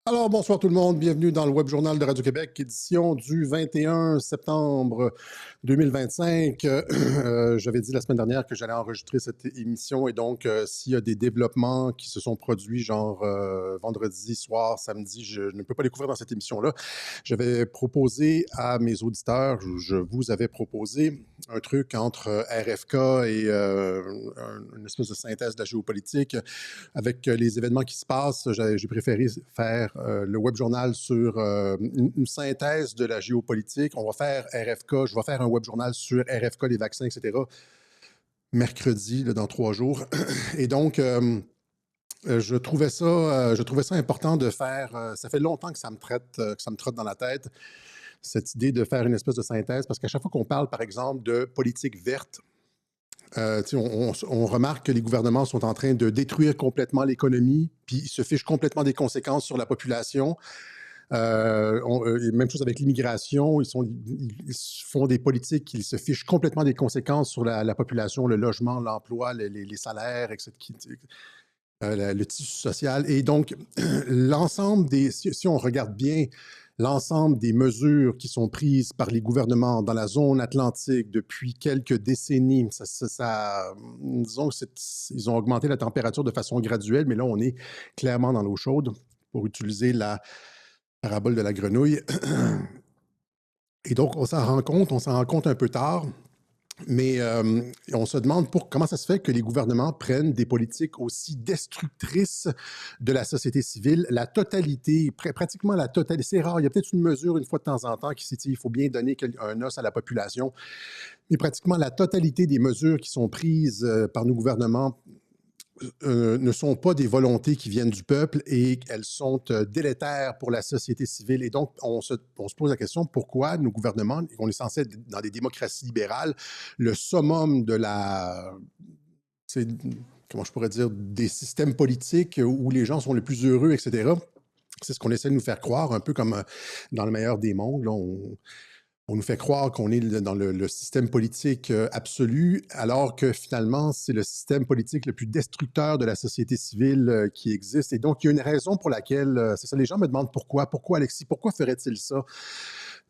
Alors, bonsoir tout le monde. Bienvenue dans le Web Journal de Radio-Québec, édition du 21 septembre 2025. J'avais dit la semaine dernière que j'allais enregistrer cette émission et donc, s'il y a des développements qui se sont produits, genre vendredi soir, samedi, je ne peux pas les couvrir dans cette émission-là. J'avais proposé à mes auditeurs, je vous avais proposé un truc entre RFK et une espèce de synthèse de la géopolitique. Avec les événements qui se passent, j'ai préféré faire le web journal sur une synthèse de la géopolitique. On va faire RFK, je vais faire un web journal sur RFK, les vaccins, etc. mercredi, là, dans 3 jours. Et donc, je trouvais ça important de faire. Ça fait longtemps que ça me trotte dans la tête, cette idée de faire une espèce de synthèse, parce qu'à chaque fois qu'on parle, par exemple, de politique verte, on remarque que les gouvernements sont en train de détruire complètement l'économie, puis ils se fichent complètement des conséquences sur la population. Même chose avec l'immigration, ils font des politiques qui se fichent complètement des conséquences sur la population, le logement, l'emploi, les salaires, etc., le tissu social. Et donc, si on regarde bien l'ensemble des mesures qui sont prises par les gouvernements dans la zone atlantique depuis quelques décennies, disons qu'ils ont augmenté la température de façon graduelle, mais là, on est clairement dans l'eau chaude, pour utiliser la parabole de la grenouille. Et donc, on s'en rend compte un peu tard. Mais on se demande comment ça se fait que les gouvernements prennent des politiques aussi destructrices de la société civile. La totalité, pratiquement la totalité, c'est rare. Il y a peut-être une mesure une fois de temps en temps qui s'est dit il faut bien donner un os à la population. Mais pratiquement la totalité des mesures qui sont prises par nos gouvernements ne sont pas des volontés qui viennent du peuple et elles sont délétères pour la société civile. Et donc, on se pose la question, pourquoi nos gouvernements, on est censé être dans des démocraties libérales, le summum de comment je pourrais dire, des systèmes politiques où les gens sont les plus heureux, etc. C'est ce qu'on essaie de nous faire croire, un peu comme dans le meilleur des mondes. Là, on nous fait croire qu'on est dans le système politique absolu, alors que finalement, c'est le système politique le plus destructeur de la société civile qui existe. Et donc, il y a une raison pour laquelle, c'est ça, les gens me demandent pourquoi. Pourquoi, Alexis? Pourquoi ferait-il ça?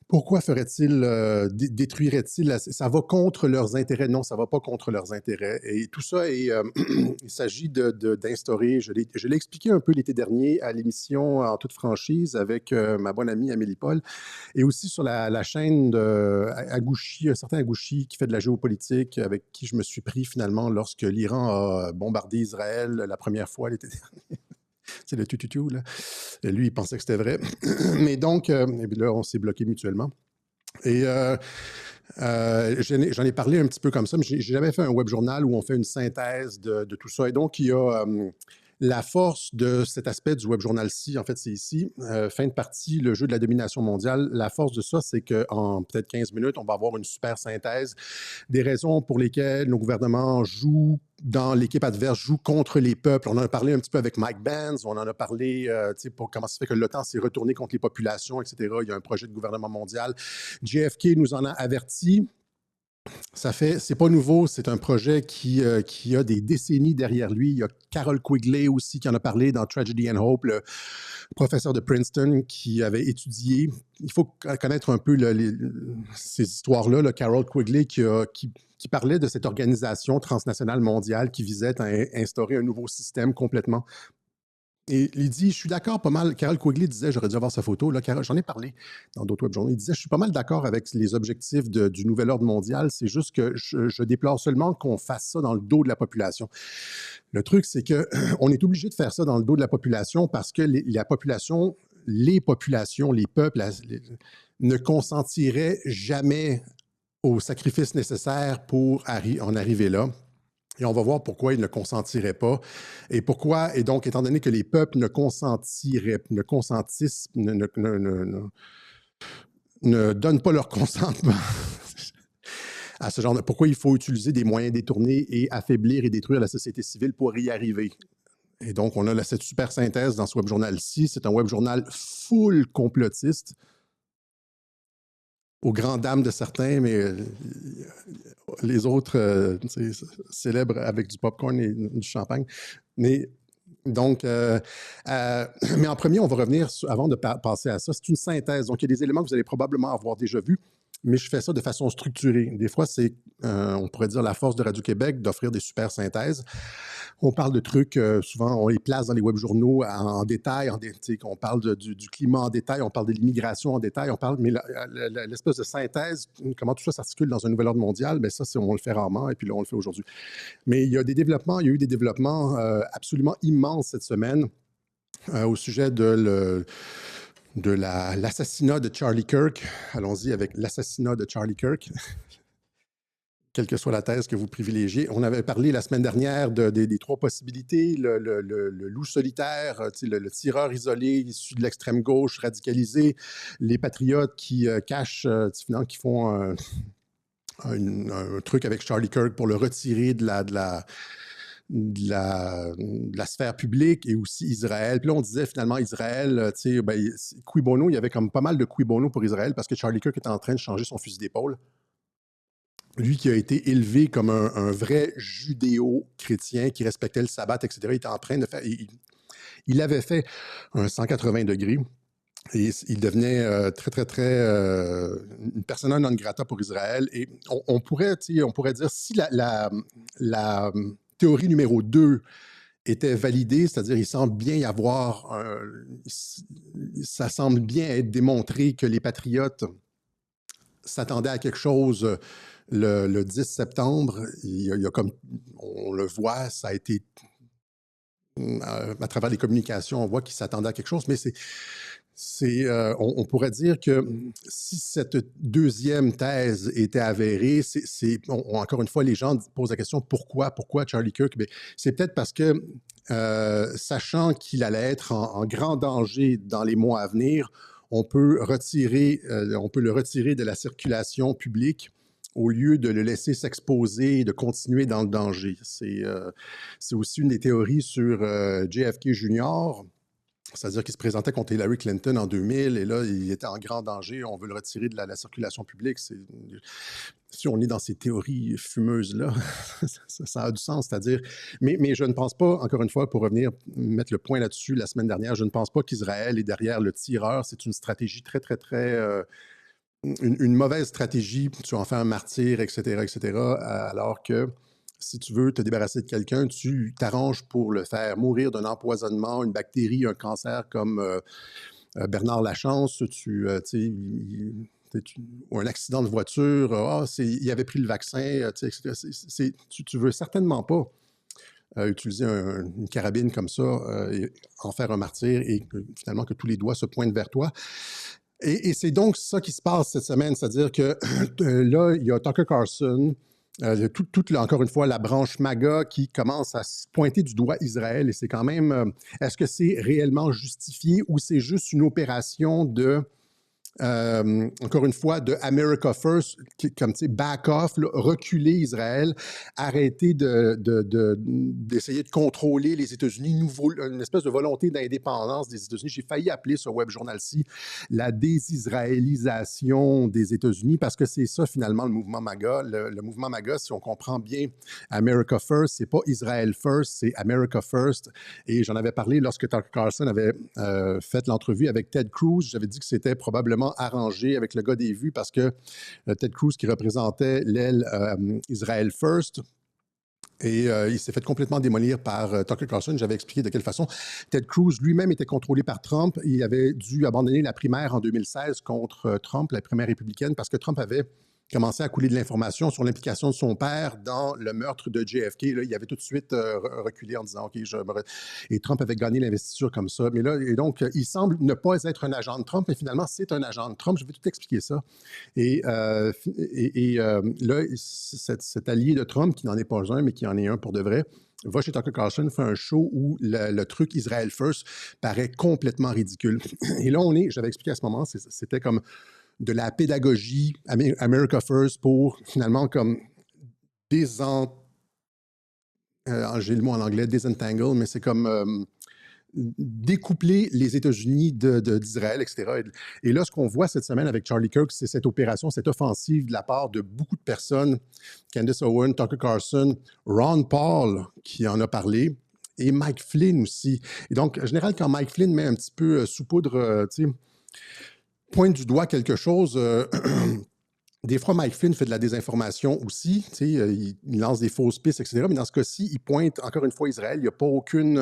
Pourquoi ferait-il, détruirait-il? Ça va contre leurs intérêts. Non, ça ne va pas contre leurs intérêts. Et tout ça, il s'agit d'instaurer, je l'ai expliqué un peu l'été dernier à l'émission En toute franchise avec ma bonne amie Amélie Paul, et aussi sur la chaîne de Agouchi, un certain Agouchi qui fait de la géopolitique, avec qui je me suis pris finalement lorsque l'Iran a bombardé Israël la première fois l'été dernier. C'est le tututu, là. Et lui, il pensait que c'était vrai. Mais donc, et puis là, on s'est bloqué mutuellement. Et j'en ai parlé un petit peu comme ça, mais j'ai jamais fait un web journal où on fait une synthèse de tout ça. Et donc, il y a la force de cet aspect du web journal-ci, en fait, c'est ici, fin de partie, le jeu de la domination mondiale. La force de ça, c'est qu'en peut-être 15 minutes, on va avoir une super synthèse des raisons pour lesquelles nos gouvernements jouent dans l'équipe adverse, jouent contre les peuples. On en a parlé un petit peu avec Mike Benz, on en a parlé pour comment ça fait que l'OTAN s'est retourné contre les populations, etc. Il y a un projet de gouvernement mondial. JFK nous en a averti. C'est pas nouveau, c'est un projet qui a des décennies derrière lui. Il y a Carol Quigley aussi qui en a parlé dans Tragedy and Hope, le professeur de Princeton qui avait étudié. Il faut connaître un peu ces histoires-là. Carol Quigley qui parlait de cette organisation transnationale mondiale qui visait à instaurer un nouveau système complètement. Et il dit, je suis d'accord pas mal. Carol Quigley disait, j'aurais dû avoir sa photo. Là, j'en ai parlé dans d'autres web journaux. Il disait, je suis pas mal d'accord avec les objectifs du nouvel ordre mondial. C'est juste que je déplore seulement qu'on fasse ça dans le dos de la population. Le truc, c'est qu'on est obligé de faire ça dans le dos de la population parce que la population, les populations, les peuples ne consentiraient jamais aux sacrifices nécessaires pour en arriver là. Et on va voir pourquoi ils ne consentiraient pas. Et pourquoi, et donc, étant donné que les peuples ne donnent pas leur consentement à ce genre de... Pourquoi il faut utiliser des moyens détournés et affaiblir et détruire la société civile pour y arriver. Et donc, on a cette super synthèse dans ce web journal-ci. C'est un web journal full complotiste, aux grandes dames de certains, mais les autres célèbrent avec du popcorn et du champagne. Mais Donc, mais en premier, on va revenir, avant de passer à ça, c'est une synthèse. Donc, il y a des éléments que vous allez probablement avoir déjà vus, mais je fais ça de façon structurée. Des fois, c'est, on pourrait dire, la force de Radio-Québec d'offrir des super synthèses. On parle de trucs, souvent, on les place dans les web journaux en détail, on parle du climat en détail, on parle de l'immigration en détail, on parle, mais l'espèce de synthèse, comment tout ça s'articule dans un nouvel ordre mondial, bien ça, on le fait rarement, et puis là, on le fait aujourd'hui. Mais il y a eu des développements absolument immenses cette semaine au sujet de l'assassinat de Charlie Kirk. Allons-y avec l'assassinat de Charlie Kirk. Quelle que soit la thèse que vous privilégiez. On avait parlé la semaine dernière des trois possibilités, le loup solitaire, le tireur isolé issu de l'extrême gauche radicalisé, les patriotes qui cachent, finalement, qui font un truc avec Charlie Kirk pour le retirer de la sphère publique, et aussi Israël. Puis là, on disait finalement Israël, cui bono, il y avait comme pas mal de cui bono pour Israël parce que Charlie Kirk était en train de changer son fusil d'épaule. Lui qui a été élevé comme un vrai judéo-chrétien qui respectait le sabbat, etc., il était en train de faire... Il avait fait un 180 degrés et il devenait une persona non grata pour Israël. Et on pourrait dire, si la théorie numéro 2 était validée, c'est-à-dire il semble bien y avoir... ça semble bien être démontré que les patriotes s'attendaient à quelque chose... Le 10 septembre, il y a comme on le voit, ça a été à travers les communications, on voit qu'ils s'attendaient à quelque chose, mais on pourrait dire que si cette deuxième thèse était avérée, encore une fois, les gens posent la question pourquoi Charlie Kirk? C'est peut-être parce que, sachant qu'il allait être en grand danger dans les mois à venir, on peut le retirer de la circulation publique au lieu de le laisser s'exposer et de continuer dans le danger. C'est aussi une des théories sur JFK Jr., c'est-à-dire qu'il se présentait contre Hillary Clinton en 2000, et là, il était en grand danger, on veut le retirer de la circulation publique. Si on est dans ces théories fumeuses-là, ça a du sens, c'est-à-dire... Mais je ne pense pas, encore une fois, pour revenir mettre le point là-dessus la semaine dernière, je ne pense pas qu'Israël est derrière le tireur. C'est une stratégie très, très, très... une mauvaise stratégie, tu en fais un martyr, etc., alors que si tu veux te débarrasser de quelqu'un, tu t'arranges pour le faire mourir d'un empoisonnement, une bactérie, un cancer comme Bernard Lachance, ou un accident de voiture, il avait pris le vaccin, etc. Tu veux certainement pas utiliser une carabine comme ça et en faire un martyr et finalement que tous les doigts se pointent vers toi. Et c'est donc ça qui se passe cette semaine, c'est-à-dire que là, il y a Tucker Carlson, encore une fois, la branche MAGA qui commence à se pointer du doigt Israël, et c'est quand même, est-ce que c'est réellement justifié ou c'est juste une opération de... encore une fois, de America First, comme tu sais, back off, là, reculer Israël, arrêter d'essayer de contrôler les États-Unis, une espèce de volonté d'indépendance des États-Unis. J'ai failli appeler ce web journal-ci la désisraélisation des États-Unis, parce que c'est ça finalement le mouvement MAGA. Le mouvement MAGA, si on comprend bien America First, c'est pas Israel First, c'est America First. Et j'en avais parlé lorsque Tucker Carlson avait fait l'entrevue avec Ted Cruz. J'avais dit que c'était probablement arrangé avec le gars des vues parce que Ted Cruz qui représentait l'aile Israel First, et il s'est fait complètement démolir par Tucker Carlson. J'avais expliqué de quelle façon. Ted Cruz lui-même était contrôlé par Trump. Il avait dû abandonner la primaire en 2016 contre Trump, la primaire républicaine, parce que Trump avait commencé à couler de l'information sur l'implication de son père dans le meurtre de JFK. Là, il avait tout de suite reculé en disant « OK, et Trump avait gagné l'investiture comme ça. Mais là, et donc, il semble ne pas être un agent de Trump, mais finalement, c'est un agent de Trump. Je vais tout expliquer ça. Et là, cet allié de Trump, qui n'en est pas un, mais qui en est un pour de vrai, va chez Tucker Carlson, fait un show où le truc Israel First paraît complètement ridicule. Et là, j'avais expliqué à ce moment, c'était comme de la pédagogie America First pour finalement comme j'ai le mot en anglais, disentangle, mais c'est comme découpler les États-Unis d'Israël, etc. Et là, ce qu'on voit cette semaine avec Charlie Kirk, c'est cette opération, cette offensive de la part de beaucoup de personnes, Candace Owen, Tucker Carlson, Ron Paul, qui en a parlé, et Mike Flynn aussi. Et donc, en général, quand Mike Flynn met un petit peu saupoudre, pointe du doigt quelque chose, des fois, Mike Flynn fait de la désinformation aussi, il lance des fausses pistes, etc. Mais dans ce cas-ci, il pointe encore une fois Israël. Il n'y a pas aucune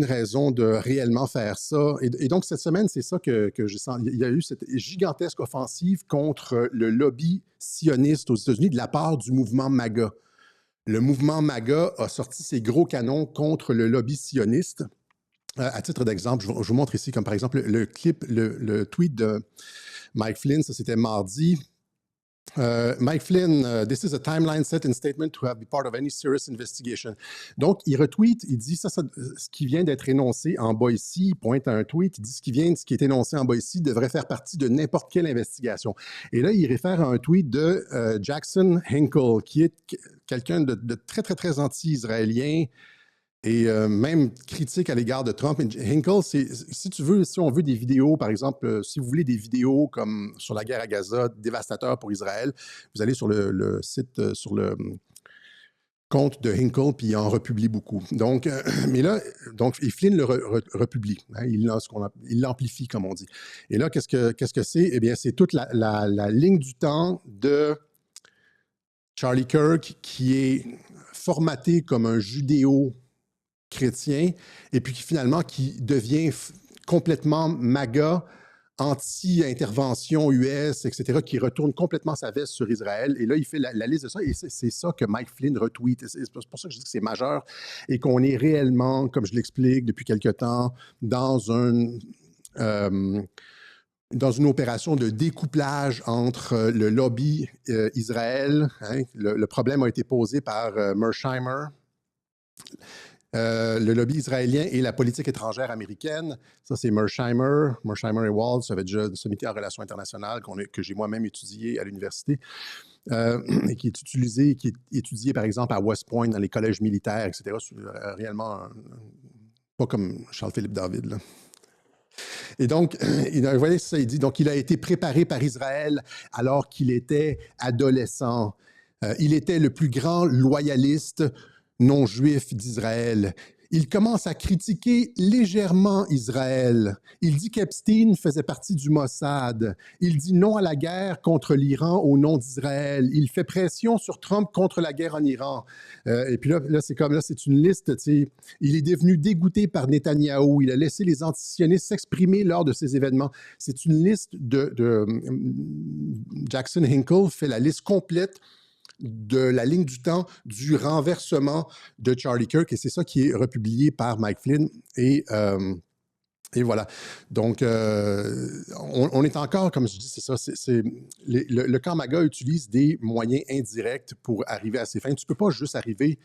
raison de réellement faire ça. Et donc, cette semaine, c'est ça que j'ai senti. Il y a eu cette gigantesque offensive contre le lobby sioniste aux États-Unis de la part du mouvement MAGA. Le mouvement MAGA a sorti ses gros canons contre le lobby sioniste. À titre d'exemple, je vous montre ici, comme par exemple le tweet de Mike Flynn, ça c'était mardi. Mike Flynn, this is a timeline set in statement to have been part of any serious investigation. Donc, il retweet, il dit ce qui vient d'être énoncé en bas ici, il pointe à un tweet, il dit ce qui est énoncé en bas ici devrait faire partie de n'importe quelle investigation. Et là, il réfère à un tweet de Jackson Hinkle, qui est quelqu'un de très, très, très anti-israélien, et même critique à l'égard de Trump. Hinkle, si on veut des vidéos, par exemple, si vous voulez des vidéos comme sur la guerre à Gaza, dévastateur pour Israël, vous allez sur le site, sur le compte de Hinkle, puis il en republie beaucoup. Donc, mais là, et Flynn le republie. Hein, il l'amplifie, comme on dit. Et là, qu'est-ce que c'est? Eh bien, c'est toute la ligne du temps de Charlie Kirk qui est formaté comme un judéo chrétien, et puis finalement qui devient complètement MAGA, anti-intervention US, etc., qui retourne complètement sa veste sur Israël. Et là, il fait la liste de ça, et c'est ça que Mike Flynn retweet. C'est pour ça que je dis que c'est majeur, et qu'on est réellement, comme je l'explique depuis quelque temps, dans une opération de découplage entre le lobby Israël. Hein, le problème a été posé par Mersheimer, le lobby israélien et la politique étrangère américaine. Ça, c'est Mersheimer et Waltz, ça avait déjà une sommité en relations internationales que j'ai moi-même étudié à l'université, et qui est étudié, par exemple, à West Point, dans les collèges militaires, etc. Réellement, pas comme Charles-Philippe David, là. Et donc, vous voyez ça, il dit, donc il a été préparé par Israël alors qu'il était adolescent. Il était le plus grand loyaliste non-juif d'Israël. Il commence à critiquer légèrement Israël. Il dit qu'Epstein faisait partie du Mossad. Il dit non à la guerre contre l'Iran au nom d'Israël. Il fait pression sur Trump contre la guerre en Iran. Et puis là c'est une liste. Il est devenu dégoûté par Netanyahou. Il a laissé les antisionistes s'exprimer lors de ces événements. C'est une liste de Jackson Hinkle fait la liste complète de la ligne du temps du renversement de Charlie Kirk, et c'est ça qui est republié par Mike Flynn. Et voilà. Donc, on est encore, comme je dis, c'est ça, le camp MAGA utilise des moyens indirects pour arriver à ses fins. Tu ne peux pas juste arriver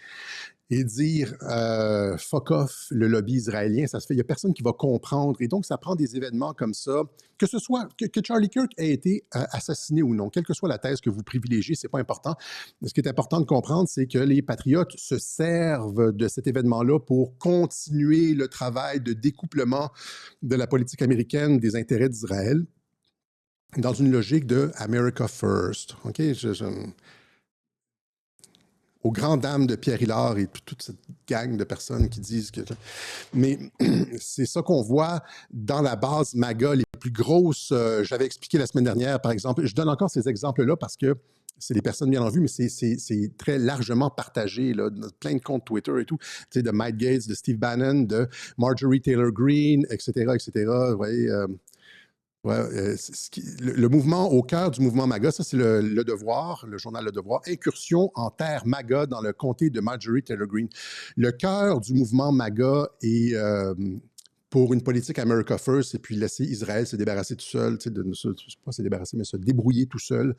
et dire fuck off le lobby israélien, ça se fait, il n'y a personne qui va comprendre. Et donc, ça prend des événements comme ça, que ce soit, que Charlie Kirk ait été assassiné ou non, quelle que soit la thèse que vous privilégiez, c'est pas important. Ce qui est important de comprendre, c'est que les patriotes se servent de cet événement-là pour continuer le travail de découplement de la politique américaine des intérêts d'Israël dans une logique de America First. OK? Aux grandes dames de Pierre Hilard et toute cette gang de personnes qui disent que... Mais c'est ça qu'on voit dans la base MAGA, les plus grosses. J'avais expliqué la semaine dernière, par exemple. Je donne encore ces exemples-là parce que c'est des personnes bien en vue, mais c'est très largement partagé, là, plein de comptes Twitter et tout, de Mike Gates, de Steve Bannon, de Marjorie Taylor Greene, etc., etc. Vous voyez... Ouais, le mouvement, au cœur du mouvement MAGA, ça c'est le Devoir, le journal Le Devoir, incursion en terre MAGA dans le comté de Marjorie Taylor Greene. Le cœur du mouvement MAGA est pour une politique America First et puis laisser Israël se débarrasser tout seul, pas se débarrasser, mais se débrouiller tout seul,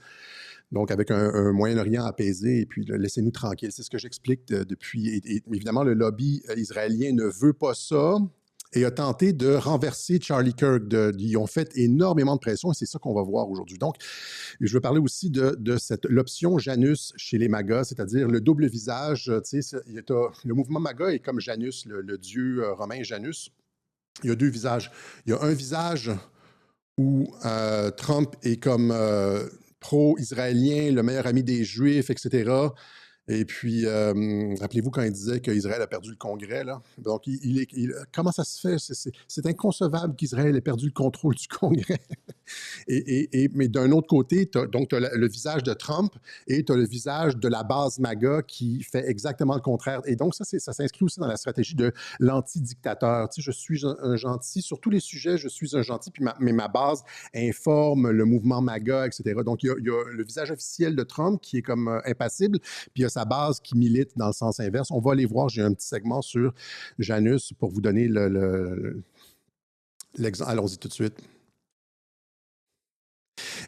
donc avec un Moyen-Orient apaisé et puis laissez-nous tranquilles. C'est ce que j'explique depuis. Et évidemment, le lobby israélien ne veut pas ça et a tenté de renverser Charlie Kirk. Ils ont fait énormément de pression et c'est ça qu'on va voir aujourd'hui. Donc, je veux parler aussi de l'option Janus chez les MAGA, c'est-à-dire le double visage. Le mouvement MAGA est comme Janus, le dieu romain Janus. Il y a deux visages. Il y a un visage où Trump est comme pro-israélien, le meilleur ami des Juifs, etc., Et puis, rappelez-vous quand il disait qu'Israël a perdu le Congrès, là. Donc, comment ça se fait? C'est inconcevable qu'Israël ait perdu le contrôle du Congrès. Mais d'un autre côté, tu as le visage de Trump et tu as le visage de la base MAGA qui fait exactement le contraire. Et donc, ça s'inscrit aussi dans la stratégie de l'anti-dictateur. Tu sais, je suis un gentil. Sur tous les sujets, je suis un gentil, mais ma base informe le mouvement MAGA, etc. Donc, il y a le visage officiel de Trump qui est comme impassible, puis il y a sa base qui milite dans le sens inverse. On va aller voir, j'ai un petit segment sur Janus pour vous donner l'exemple. Allons-y tout de suite.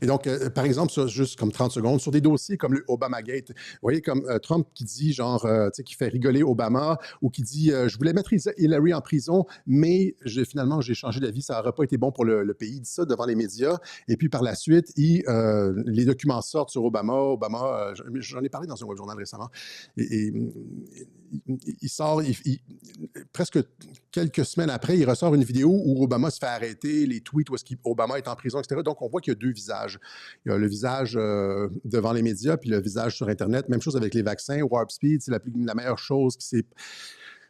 Et donc, par exemple, juste comme 30 secondes, sur des dossiers comme le Obamagate, vous voyez, comme Trump qui dit, genre, tu sais, qui fait rigoler Obama, ou qui dit, je voulais mettre Hillary en prison, mais finalement, j'ai changé d'avis, ça n'aurait pas été bon pour le pays. Il dit ça devant les médias. Et puis, par la suite, les documents sortent sur Obama. Obama, j'en ai parlé dans un web journal récemment, et il sort, presque quelques semaines après, il ressort une vidéo où Obama se fait arrêter, les tweets où Obama est en prison, etc. Donc, on voit qu'il y a deux visages. Il y a le visage devant les médias, puis le visage sur Internet. Même chose avec les vaccins. Warp Speed, c'est la meilleure chose qui s'est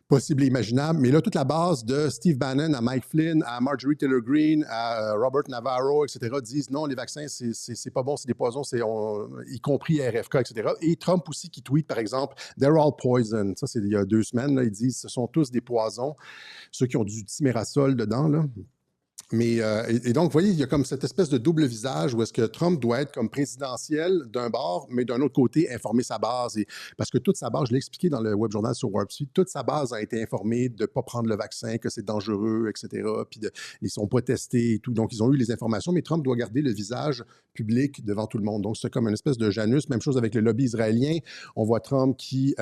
possible et imaginable. Mais là, toute la base de Steve Bannon à Mike Flynn, à Marjorie Taylor Greene, à Robert Navarro, etc., disent non, les vaccins, c'est pas bon, c'est des poisons, y compris RFK, etc. Et Trump aussi qui tweet, par exemple, They're all poison. Ça, c'est il y a 2 semaines. Là, ils disent ce sont tous des poisons, ceux qui ont du thimerosal dedans, là. Mais, et donc, vous voyez, il y a comme cette espèce de double visage où est-ce que Trump doit être comme présidentiel d'un bord, mais d'un autre côté, informer sa base. Parce que toute sa base, je l'ai expliqué dans le web journal sur Warp Speed, toute sa base a été informée de ne pas prendre le vaccin, que c'est dangereux, etc. Puis ils ne sont pas testés et tout. Donc, ils ont eu les informations, mais Trump doit garder le visage public devant tout le monde. Donc, c'est comme une espèce de Janus. Même chose avec le lobby israélien. On voit Trump qui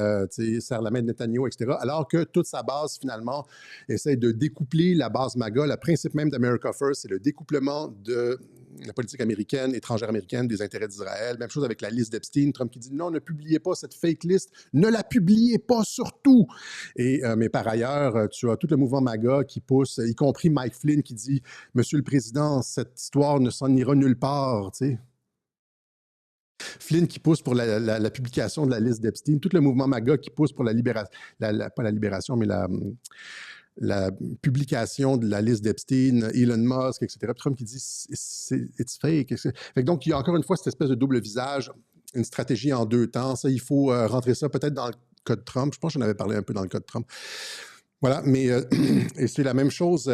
serre la main de Netanyahu, etc. Alors que toute sa base, finalement, essaie de découpler la base MAGA. Le principe même d'America First, c'est le découplement de la politique américaine, étrangère américaine, des intérêts d'Israël. Même chose avec la liste d'Epstein. Trump qui dit non, ne publiez pas cette fake list, ne la publiez pas surtout. Mais par ailleurs, tu as tout le mouvement MAGA qui pousse, y compris Mike Flynn qui dit Monsieur le Président, cette histoire ne s'en ira nulle part. Tu sais. Flynn qui pousse pour la publication de la liste d'Epstein, tout le mouvement MAGA qui pousse pour la libération, pas la libération, mais la publication de la liste d'Epstein, Elon Musk, etc. Trump qui dit it's fake. Fait que donc, il y a encore une fois cette espèce de double visage, une stratégie en 2 temps. Ça, il faut rentrer ça peut-être dans le code Trump. Je pense que j'en avais parlé un peu dans le code Trump. Voilà, mais et c'est la même chose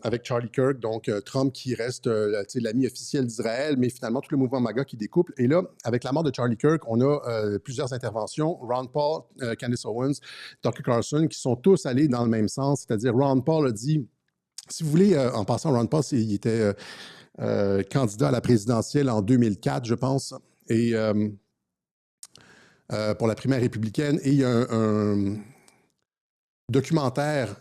avec Charlie Kirk, donc Trump qui reste l'ami officiel d'Israël, mais finalement tout le mouvement MAGA qui découple. Et là, avec la mort de Charlie Kirk, on a plusieurs interventions. Ron Paul, Candace Owens, Tucker Carlson, qui sont tous allés dans le même sens, c'est-à-dire Ron Paul a dit, si vous voulez, en passant, Ron Paul, il était candidat à la présidentielle en 2004, je pense, et pour la primaire républicaine, et il y a un documentaire,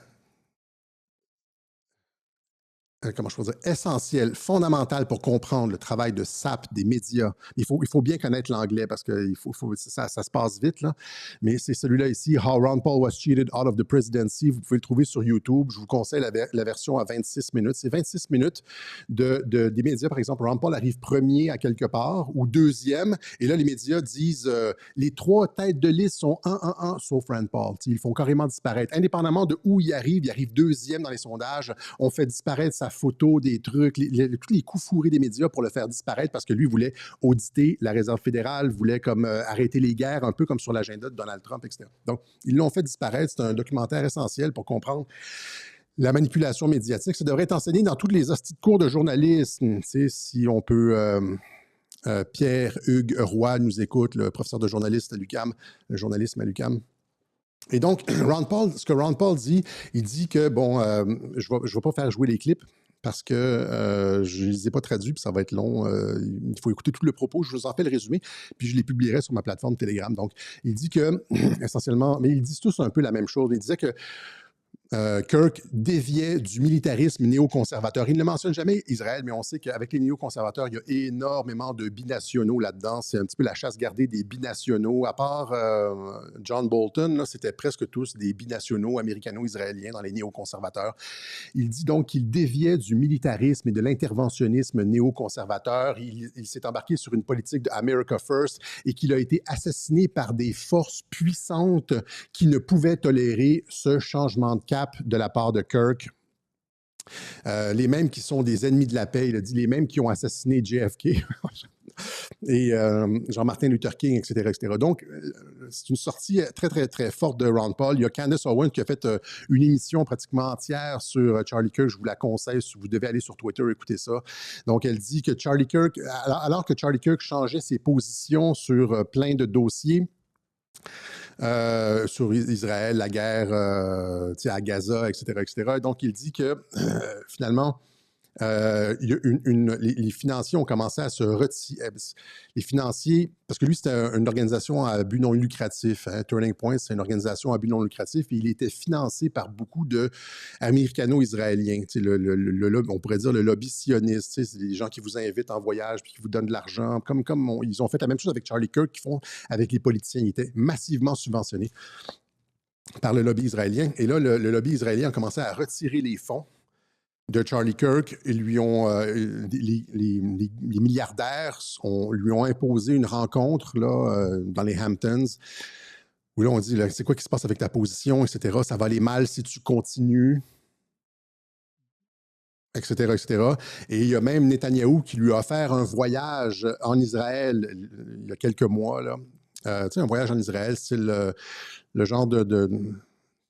comment je peux dire, essentiel, fondamental pour comprendre le travail de SAP des médias. Il faut bien connaître l'anglais parce que ça se passe vite, là. Mais c'est celui-là ici, How Ron Paul was cheated out of the presidency. Vous pouvez le trouver sur YouTube. Je vous conseille la version à 26 minutes. C'est 26 minutes des médias. Par exemple, Ron Paul arrive premier à quelque part ou deuxième. Et là, les médias disent les 3 têtes de liste sont 1, sauf Ron Paul. Ils le font carrément disparaître. Indépendamment de où il arrive deuxième dans les sondages. On fait disparaître sa photo, des trucs, tous les coups fourrés des médias pour le faire disparaître parce que lui voulait auditer la Réserve fédérale, voulait comme arrêter les guerres, un peu comme sur l'agenda de Donald Trump, etc. Donc, ils l'ont fait disparaître. C'est un documentaire essentiel pour comprendre la manipulation médiatique. Ça devrait être enseigné dans tous les hosties de cours de journalisme. Tu sais, si on peut... Pierre-Hugues Roy nous écoute, le professeur de journalisme à l'UQAM, le journalisme à l'UQAM. Et donc, ce que Ron Paul dit, il dit que, bon, je ne vais pas faire jouer les clips parce que je ne les ai pas traduits, puis ça va être long. Il faut écouter tout le propos. Je vous en fais le résumé, puis je les publierai sur ma plateforme Telegram. Donc, il dit que, essentiellement, mais ils disent tous un peu la même chose. Il disait que Kirk déviait du militarisme néoconservateur. Il ne mentionne jamais Israël, mais on sait qu'avec les néoconservateurs, il y a énormément de binationaux là-dedans. C'est un petit peu la chasse gardée des binationaux. À part John Bolton, là, c'était presque tous des binationaux américano-israéliens dans les néoconservateurs. Il dit donc qu'il déviait du militarisme et de l'interventionnisme néoconservateur. Il s'est embarqué sur une politique de America First et qu'il a été assassiné par des forces puissantes qui ne pouvaient tolérer ce changement de cap de la part de Kirk. Les mêmes qui sont des ennemis de la paix, il a dit les mêmes qui ont assassiné JFK et Jean-Martin Luther King, etc., etc. Donc, c'est une sortie très, très, très forte de Ron Paul. Il y a Candace Owens qui a fait une émission pratiquement entière sur Charlie Kirk. Je vous la conseille. Vous devez aller sur Twitter, écouter ça. Donc, elle dit que Charlie Kirk, alors que Charlie Kirk changeait ses positions sur plein de dossiers, sur Israël, la guerre à Gaza, etc., etc. Donc, il dit que finalement, il y a les financiers ont commencé à se retirer. Les financiers, parce que lui, c'était une organisation à but non lucratif. Hein, Turning Point, c'est une organisation à but non lucratif et il était financé par beaucoup d'Américano-Israéliens. On pourrait dire le lobby sioniste. C'est des gens qui vous invitent en voyage puis qui vous donnent de l'argent. Ils ont fait la même chose avec Charlie Kirk qu'ils font avec les politiciens. Ils étaient massivement subventionnés par le lobby israélien. Et là, le lobby israélien a commencé à retirer les fonds de Charlie Kirk. Ils lui ont, les milliardaires lui ont imposé une rencontre là, dans les Hamptons, où là, on dit, c'est quoi qui se passe avec ta position, etc. Ça va aller mal si tu continues, etc., etc. Et il y a même Netanyahou qui lui a offert un voyage en Israël il y a quelques mois, là. Un voyage en Israël, c'est le genre de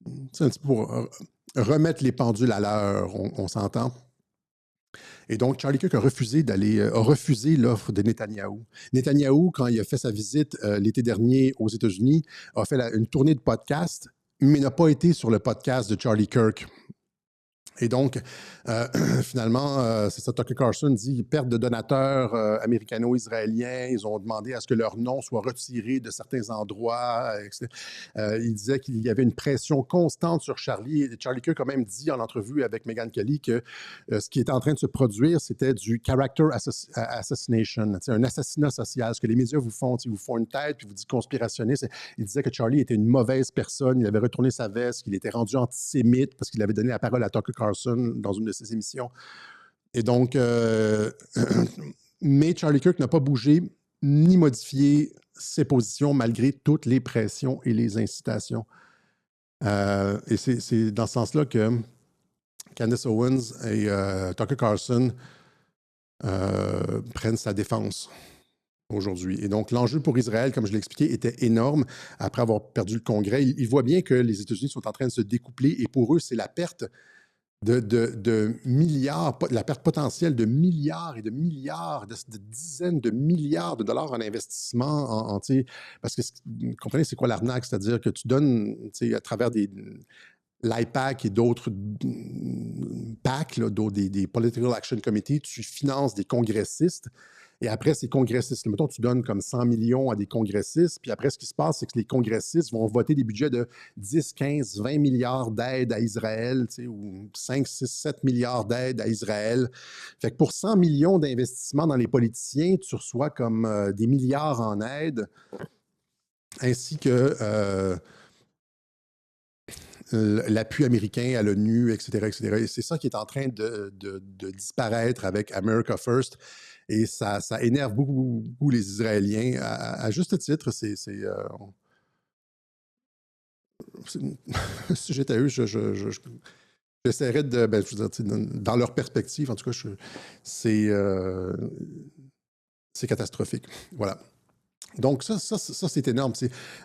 un petit peu pour remettre les pendules à l'heure, on s'entend. Et donc, Charlie Kirk a refusé l'offre de Netanyahou. Netanyahou, quand il a fait sa visite l'été dernier aux États-Unis, a fait une tournée de podcast, mais n'a pas été sur le podcast de Charlie Kirk. Et donc, finalement, c'est ça, Tucker Carlson dit perte de donateurs américano-israéliens. Ils ont demandé à ce que leur nom soit retiré de certains endroits. Il disait qu'il y avait une pression constante sur Charlie. Et Charlie Kirk a même dit en entrevue avec Megyn Kelly que ce qui était en train de se produire, c'était du character assassination, un assassinat social. Ce que les médias vous font, ils vous font une tête puis vous disent conspirationniste. Il disait que Charlie était une mauvaise personne. Il avait retourné sa veste, qu'il était rendu antisémite parce qu'il avait donné la parole à Tucker Carlson dans une de ses émissions. Et donc, mais Charlie Kirk n'a pas bougé ni modifié ses positions malgré toutes les pressions et les incitations. Et c'est dans ce sens-là que Candace Owens et Tucker Carlson prennent sa défense aujourd'hui. Et donc, l'enjeu pour Israël, comme je l'ai expliqué, était énorme après avoir perdu le Congrès. Ils voient bien que les États-Unis sont en train de se découpler et pour eux, c'est la perte de milliards, la perte potentielle de milliards et de milliards, de dizaines de milliards de dollars en investissement, parce que vous comprenez, c'est quoi l'arnaque? C'est-à-dire que tu donnes à travers l'IPAC et d'autres PAC, là, des Political Action Committee, tu finances des congressistes. Et après, ces congressistes, mettons, tu donnes comme 100 millions à des congressistes, puis après, ce qui se passe, c'est que les congressistes vont voter des budgets de 10, 15, 20 milliards d'aides à Israël, ou 5, 6, 7 milliards d'aides à Israël. Fait que pour 100 millions d'investissements dans les politiciens, tu reçois comme des milliards en aide, ainsi que l'appui américain à l'ONU, etc., etc. Et c'est ça qui est en train de disparaître avec America First. Et ça énerve beaucoup, beaucoup les Israéliens, à juste titre. Si j'étais eux, j'essaierais de, je veux dire, dans leur perspective, en tout cas, c'est catastrophique. Voilà. Donc, ça c'est énorme.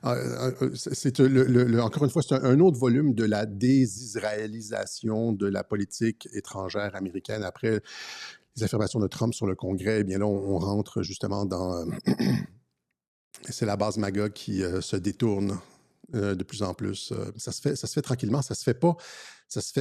Encore une fois, c'est un autre volume de la désisraélisation de la politique étrangère américaine. Après les affirmations de Trump sur le Congrès, eh bien là, on rentre justement dans... c'est la base MAGA qui se détourne de plus en plus. Ça se fait tranquillement, ça se fait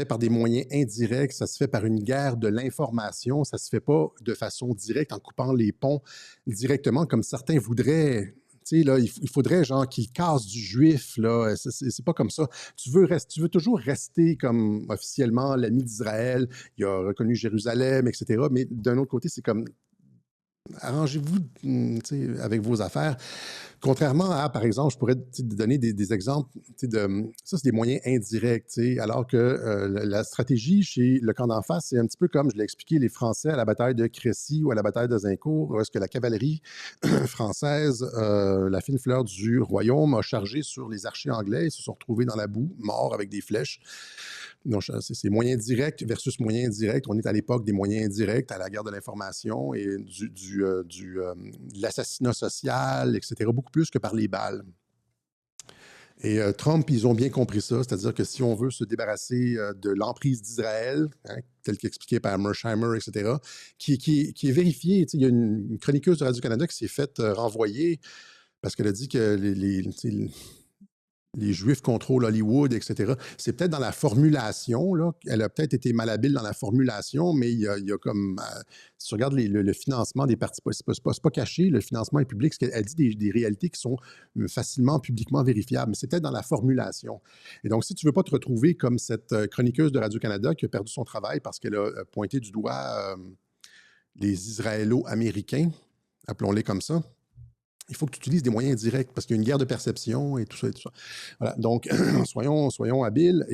par des moyens indirects, ça se fait par une guerre de l'information, ça se fait pas de façon directe en coupant les ponts directement comme certains voudraient. Tu sais, là, il faudrait genre qu'il casse du juif, là. C'est pas comme ça. Tu veux toujours rester comme officiellement l'ami d'Israël. Il a reconnu Jérusalem, etc. Mais d'un autre côté, c'est comme arrangez-vous tu sais, avec vos affaires. Contrairement à, par exemple, je pourrais te donner des exemples, tu sais, ça, c'est des moyens indirects, tu sais, alors que la stratégie chez le camp d'en face, c'est un petit peu comme je l'ai expliqué, les Français à la bataille de Crécy ou à la bataille de Zincourt, où est-ce que la cavalerie française, la fine fleur du royaume, a chargé sur les archers anglais et se sont retrouvés dans la boue, morts avec des flèches. Donc, c'est moyens directs versus moyens indirects. On est à l'époque des moyens indirects, à la guerre de l'information et de l'assassinat social, etc., beaucoup plus que par les balles. Et Trump, ils ont bien compris ça, c'est-à-dire que si on veut se débarrasser de l'emprise d'Israël, hein, tel qu'expliqué par Mersheimer, etc., qui est vérifié, il y a une chroniqueuse de Radio-Canada qui s'est faite renvoyer parce qu'elle a dit que les Juifs contrôlent Hollywood, etc. C'est peut-être dans la formulation, là. Elle a peut-être été malhabile dans la formulation, mais il y a comme... si tu regardes le financement des partis, c'est pas caché, le financement est public, elle dit des réalités qui sont facilement, publiquement vérifiables, mais c'est peut-être dans la formulation. Et donc, si tu ne veux pas te retrouver comme cette chroniqueuse de Radio-Canada qui a perdu son travail parce qu'elle a pointé du doigt les Israélo-Américains, appelons-les comme ça, il faut que tu utilises des moyens directs parce qu'il y a une guerre de perception et tout ça et tout ça. Voilà, donc soyons habiles,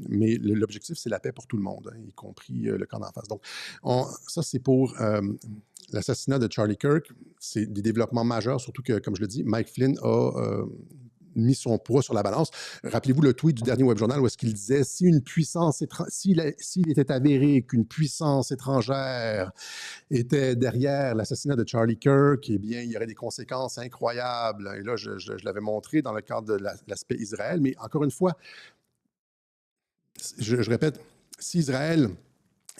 mais l'objectif, c'est la paix pour tout le monde, hein, y compris le camp d'en face. Donc, ça, c'est pour l'assassinat de Charlie Kirk. C'est des développements majeurs, surtout que, comme je le dis, Mike Flynn a mis son poids sur la balance. Rappelez-vous le tweet du dernier Web Journal où est-ce qu'il disait s'il était avéré qu'une puissance étrangère était derrière l'assassinat de Charlie Kirk, eh bien, il y aurait des conséquences incroyables. Et là, je l'avais montré dans le cadre de l'aspect Israël, mais encore une fois, je répète, si Israël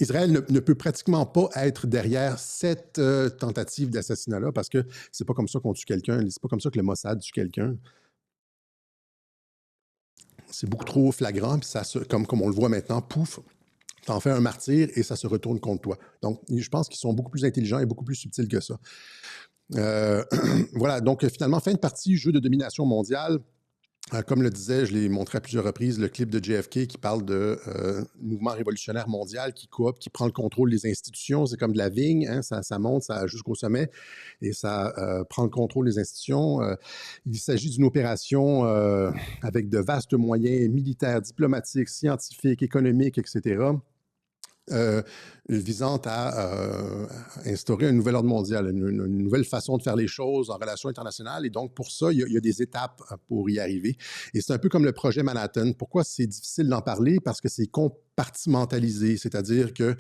ne peut pratiquement pas être derrière cette tentative d'assassinat-là, parce que c'est pas comme ça qu'on tue quelqu'un, c'est pas comme ça que le Mossad tue quelqu'un. C'est beaucoup trop flagrant, puis comme on le voit maintenant, pouf, t'en fais un martyr et ça se retourne contre toi. Donc, je pense qu'ils sont beaucoup plus intelligents et beaucoup plus subtils que ça. Voilà, donc finalement, fin de partie, jeu de domination mondiale. Comme le disais, je l'ai montré à plusieurs reprises, le clip de JFK qui parle de mouvement révolutionnaire mondial qui coopte, qui prend le contrôle des institutions. C'est comme de la vigne, hein, ça monte jusqu'au sommet et ça prend le contrôle des institutions. Il s'agit d'une opération avec de vastes moyens militaires, diplomatiques, scientifiques, économiques, etc., visant à instaurer un nouvel ordre mondial, une nouvelle façon de faire les choses en relations internationales. Et donc, pour ça, il y a des étapes pour y arriver. Et c'est un peu comme le projet Manhattan. Pourquoi c'est difficile d'en parler? Parce que c'est compartimentalisé, c'est-à-dire que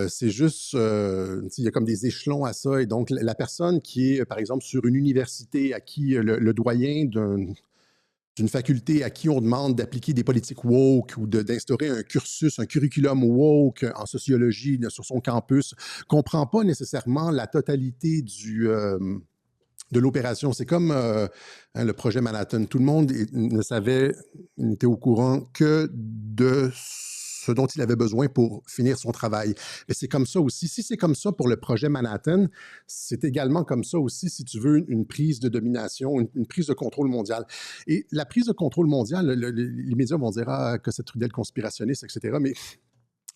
c'est juste, il y a comme des échelons à ça. Et donc, la personne qui est, par exemple, sur une université à qui le doyen d'une faculté à qui on demande d'appliquer des politiques woke ou d'instaurer un cursus, un curriculum woke en sociologie sur son campus, comprend pas nécessairement la totalité de l'opération. C'est comme le projet Manhattan. Tout le monde n'était au courant que de ce dont il avait besoin pour finir son travail. Mais c'est comme ça aussi. Si c'est comme ça pour le projet Manhattan, c'est également comme ça aussi si tu veux une prise de domination, une prise de contrôle mondial. Et la prise de contrôle mondial, les médias vont dire que c'est Trudel conspirationniste, etc. Mais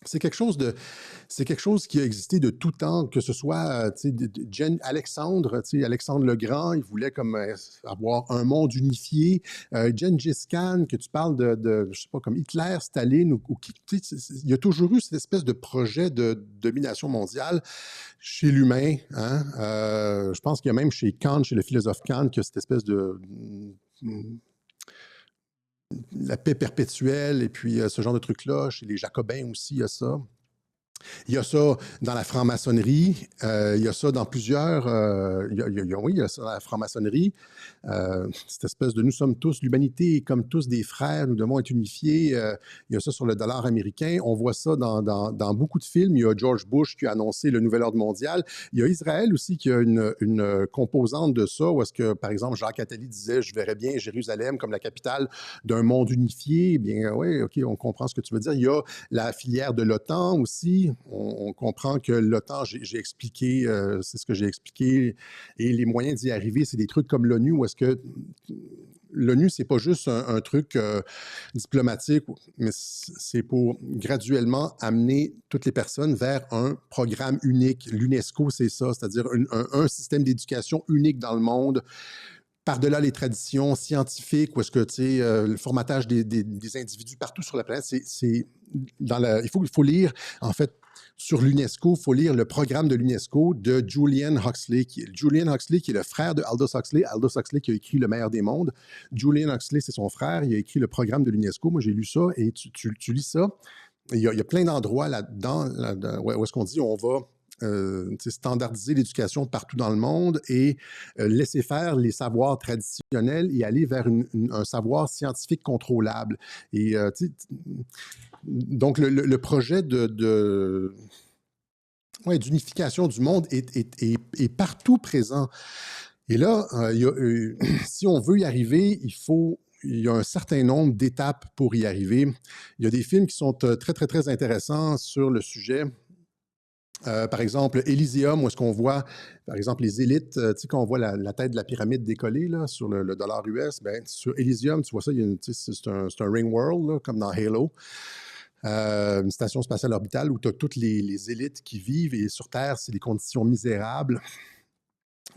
c'est quelque chose qui a existé de tout temps, que ce soit Alexandre le Grand, il voulait comme avoir un monde unifié. Gengis Khan, que tu parles je sais pas, comme Hitler, Staline, il y a toujours eu cette espèce de projet de domination mondiale chez l'humain. Hein? Je pense qu'il y a même chez Kant, chez le philosophe Kant, que cette espèce de la paix perpétuelle et puis ce genre de trucs-là. Chez les Jacobins aussi, il y a ça. Il y a ça dans la franc-maçonnerie, il y a ça dans plusieurs... oui, il y a ça dans la franc-maçonnerie. Cette espèce de « nous sommes tous, l'humanité est comme tous des frères, nous devons être unifiés ». Il y a ça sur le dollar américain. On voit ça dans beaucoup de films. Il y a George Bush qui a annoncé le nouvel ordre mondial. Il y a Israël aussi qui a une composante de ça, où est-ce que, par exemple, Jacques Attali disait « je verrais bien Jérusalem comme la capitale d'un monde unifié ». Eh bien, oui, OK, on comprend ce que tu veux dire. Il y a la filière de l'OTAN aussi, On comprend que l'OTAN, j'ai expliqué, c'est ce que j'ai expliqué, et les moyens d'y arriver, c'est des trucs comme l'ONU, où est-ce que l'ONU, c'est pas juste un truc diplomatique, mais c'est pour graduellement amener toutes les personnes vers un programme unique. L'UNESCO, c'est ça, c'est-à-dire un système d'éducation unique dans le monde, par-delà les traditions scientifiques, où est-ce que, tu sais, le formatage des individus partout sur la planète, il faut lire, en fait, sur l'UNESCO, il faut lire le programme de l'UNESCO de Julian Huxley, qui est le frère de Aldous Huxley qui a écrit Le meilleur des mondes. Julian Huxley, c'est son frère, il a écrit le programme de l'UNESCO. Moi, j'ai lu ça, et tu lis ça. Il y a plein d'endroits là-dedans, où est-ce qu'on dit on va standardiser l'éducation partout dans le monde et laisser faire les savoirs traditionnels et aller vers un savoir scientifique contrôlable. Et donc, le projet d'unification du monde est partout présent. Et là, si on veut y arriver, il y a un certain nombre d'étapes pour y arriver. Il y a des films qui sont très, très, très intéressants sur le sujet. Par exemple, Elysium, où est-ce qu'on voit, par exemple, les élites, tu sais, quand on voit la tête de la pyramide décollée là, sur le dollar US, ben, sur Elysium, tu vois ça, c'est un ring world, là, comme dans Halo. Une station spatiale orbitale où tu as toutes les élites qui vivent, et sur Terre, c'est des conditions misérables.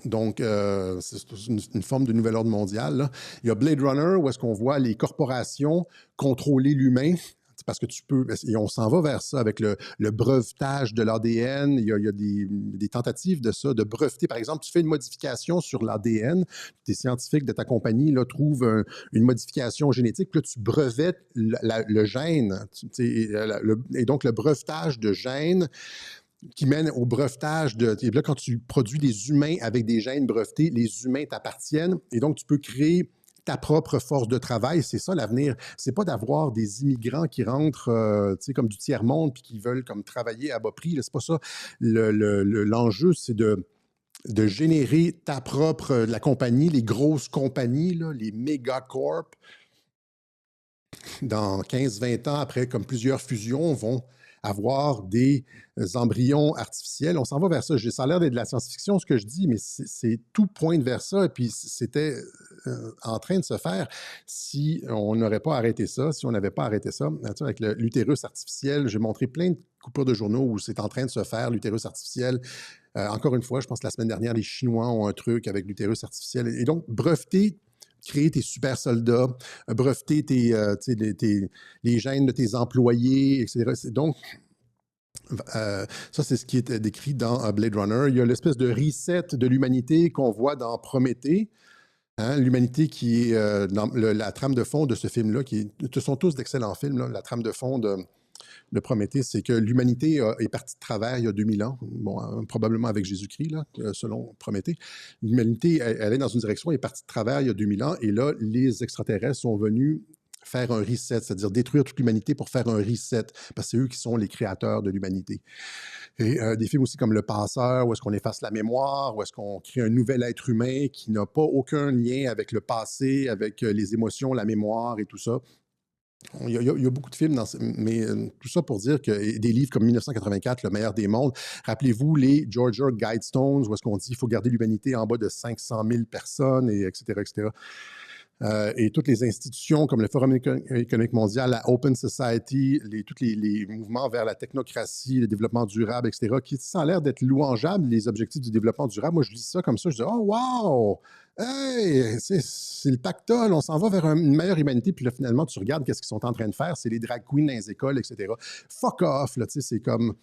Donc, c'est une forme de nouvel ordre mondial, là. Il y a Blade Runner, où est-ce qu'on voit les corporations contrôler l'humain. Parce que et on s'en va vers ça avec le brevetage de l'ADN. Il y a des tentatives de ça, de breveter. Par exemple, tu fais une modification sur l'ADN, tes scientifiques de ta compagnie là, trouvent une modification génétique, puis là, tu brevettes le gène. Et donc, le brevetage de gènes qui mène au brevetage et là, quand tu produis des humains avec des gènes brevetés, les humains t'appartiennent, et donc tu peux créer ta propre force de travail. C'est ça l'avenir. C'est pas d'avoir des immigrants qui rentrent, tu sais, comme du tiers-monde puis qui veulent comme travailler à bas prix. C'est pas ça. L'enjeu, c'est de générer la compagnie, les grosses compagnies, là, les méga-corps, dans 15-20 ans, après, comme plusieurs fusions, vont avoir des embryons artificiels. On s'en va vers ça. Ça a l'air d'être de la science-fiction, ce que je dis, mais c'est tout pointe vers ça. Et puis, c'était en train de se faire si on n'aurait pas arrêté ça, si on n'avait pas arrêté ça. Avec l'utérus artificiel, j'ai montré plein de coupures de journaux où c'est en train de se faire, l'utérus artificiel. Encore une fois, je pense que la semaine dernière, les Chinois ont un truc avec l'utérus artificiel. Et donc, breveter, créer tes super soldats, breveter les gènes de tes employés, etc. Donc, ça, c'est ce qui est décrit dans Blade Runner. Il y a l'espèce de reset de l'humanité qu'on voit dans Prométhée. Hein, l'humanité qui est dans la trame de fond de ce film-là, ce sont tous d'excellents films, là. La trame de fond de Prométhée, c'est que l'humanité est partie de travers il y a 2000 ans, bon, probablement avec Jésus-Christ, là, selon Prométhée. L'humanité, elle est dans une direction, elle est partie de travers il y a 2000 ans, et là, les extraterrestres sont venus faire un reset, c'est-à-dire détruire toute l'humanité pour faire un reset, parce que c'est eux qui sont les créateurs de l'humanité. Et des films aussi comme Le Passeur, où est-ce qu'on efface la mémoire, où est-ce qu'on crée un nouvel être humain qui n'a pas aucun lien avec le passé, avec les émotions, la mémoire et tout ça. Il y a beaucoup de films, mais tout ça pour dire que des livres comme 1984, Le meilleur des mondes, rappelez-vous les Georgia Guidestones, où est-ce qu'on dit qu'il faut garder l'humanité en bas de 500 000 personnes, et etc., etc. Et toutes les institutions comme le Forum économique mondial, la Open Society, tous les mouvements vers la technocratie, le développement durable, etc., qui ça a l'air d'être louangeable, les objectifs du développement durable. Moi, je lis ça comme ça, je dis « Oh, wow! Hey! C'est le pactole, on s'en va vers une meilleure humanité. » Puis là, finalement, tu regardes qu'est-ce qu'ils sont en train de faire, c'est les drag queens dans les écoles, etc. Fuck off, là, tu sais, c'est comme...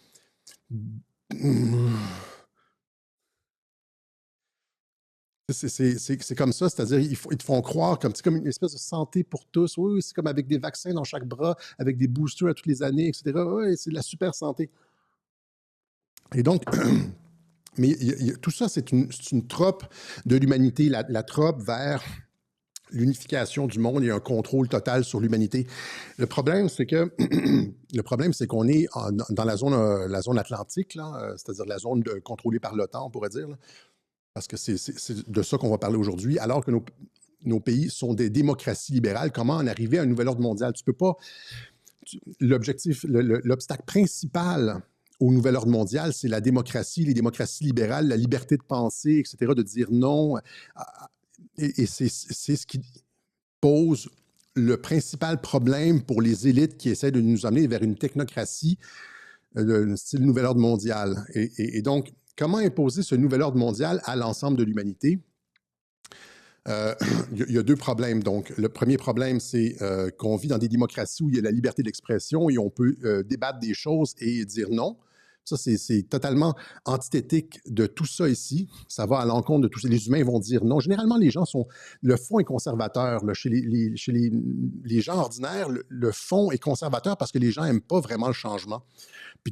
C'est comme ça, c'est-à-dire ils te font croire c'est comme une espèce de santé pour tous. Oui, c'est comme avec des vaccins dans chaque bras, avec des boosters à toutes les années, etc. Oui, c'est de la super santé. Et donc, mais tout ça, c'est une trope de l'humanité, la trope vers l'unification du monde et un contrôle total sur l'humanité. Le problème, c'est qu'on est dans la zone atlantique, là, c'est-à-dire la zone contrôlée par l'OTAN, on pourrait dire, là. Parce que c'est de ça qu'on va parler aujourd'hui, alors que nos pays sont des démocraties libérales. Comment en arriver à un nouvel ordre mondial? Tu peux pas... L'obstacle principal au nouvel ordre mondial, c'est la démocratie, les démocraties libérales, la liberté de penser, etc., de dire non. Et c'est ce qui pose le principal problème pour les élites qui essaient de nous amener vers une technocratie de style nouvel ordre mondial. Et donc, comment imposer ce nouvel ordre mondial à l'ensemble de l'humanité? Il y a deux problèmes. Donc, le premier problème, c'est qu'on vit dans des démocraties où il y a la liberté d'expression et on peut débattre des choses et dire non. Ça, c'est totalement antithétique de tout ça ici. Ça va à l'encontre de tout ça. Les humains vont dire non. Généralement, les gens sont... Le fond est conservateur. Là. Chez les gens ordinaires, le fond est conservateur parce que les gens n'aiment pas vraiment le changement. Puis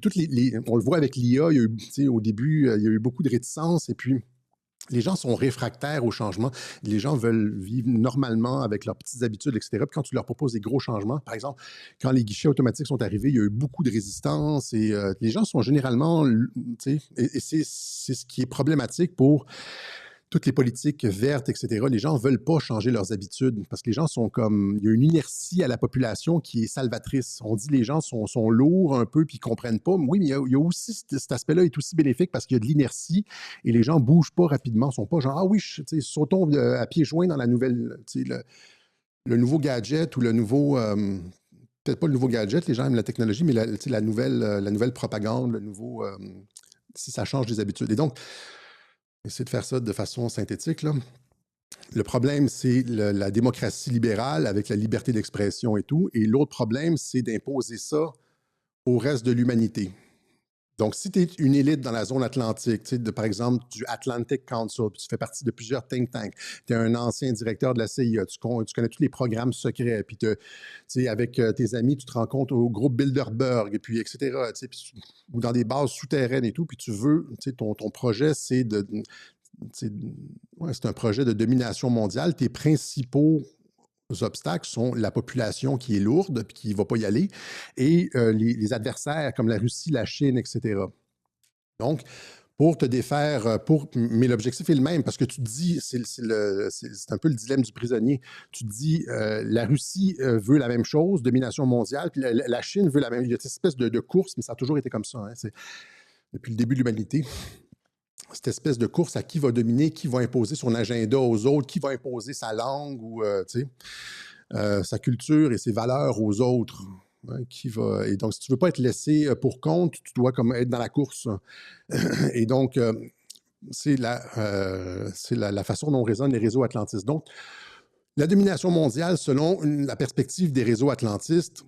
on le voit avec l'IA, il y a eu, au début, il y a eu beaucoup de réticence et puis les gens sont réfractaires au changement. Les gens veulent vivre normalement avec leurs petites habitudes, etc. Puis quand tu leur proposes des gros changements, par exemple, quand les guichets automatiques sont arrivés, il y a eu beaucoup de résistance et les gens sont généralement, et c'est ce qui est problématique pour toutes les politiques vertes, etc., les gens ne veulent pas changer leurs habitudes parce que les gens sont comme... Il y a une inertie à la population qui est salvatrice. On dit que les gens sont lourds un peu puis ils ne comprennent pas. Oui, mais il y a aussi cet aspect-là est aussi bénéfique parce qu'il y a de l'inertie et les gens ne bougent pas rapidement. Ils ne sont pas genre, ah oui, sautons à pieds joints dans la nouvelle... Le nouveau gadget ou le nouveau... peut-être pas le nouveau gadget, les gens aiment la technologie, mais la nouvelle propagande, le nouveau... si ça change des habitudes. Et donc, essayer de faire ça de façon synthétique, là. Le problème, c'est la démocratie libérale avec la liberté d'expression et tout. Et l'autre problème, c'est d'imposer ça au reste de l'humanité. Donc, si tu es une élite dans la zone atlantique, par exemple du Atlantic Council, puis tu fais partie de plusieurs think tanks, tu es un ancien directeur de la CIA, tu connais tous les programmes secrets, puis avec tes amis, tu te rencontres au groupe Bilderberg, et puis etc., ou dans des bases souterraines et tout, puis tu veux, ton projet, c'est c'est un projet de domination mondiale. Tes principaux obstacles sont la population qui est lourde puis qui ne va pas y aller et les adversaires comme la Russie, la Chine, etc. Donc, pour te défaire, mais l'objectif est le même parce que tu te dis, c'est un peu le dilemme du prisonnier. Tu te dis, la Russie veut la même chose, domination mondiale, puis la Chine veut la même. Il y a cette espèce de course, mais ça a toujours été comme ça. Hein, depuis le début de l'humanité. Cette espèce de course à qui va dominer, qui va imposer son agenda aux autres, qui va imposer sa langue ou sa culture et ses valeurs aux autres. Hein, et donc, si tu ne veux pas être laissé pour compte, tu dois comme être dans la course. Et donc, c'est la façon dont résonnent les réseaux atlantistes. Donc, la domination mondiale, selon la perspective des réseaux atlantistes,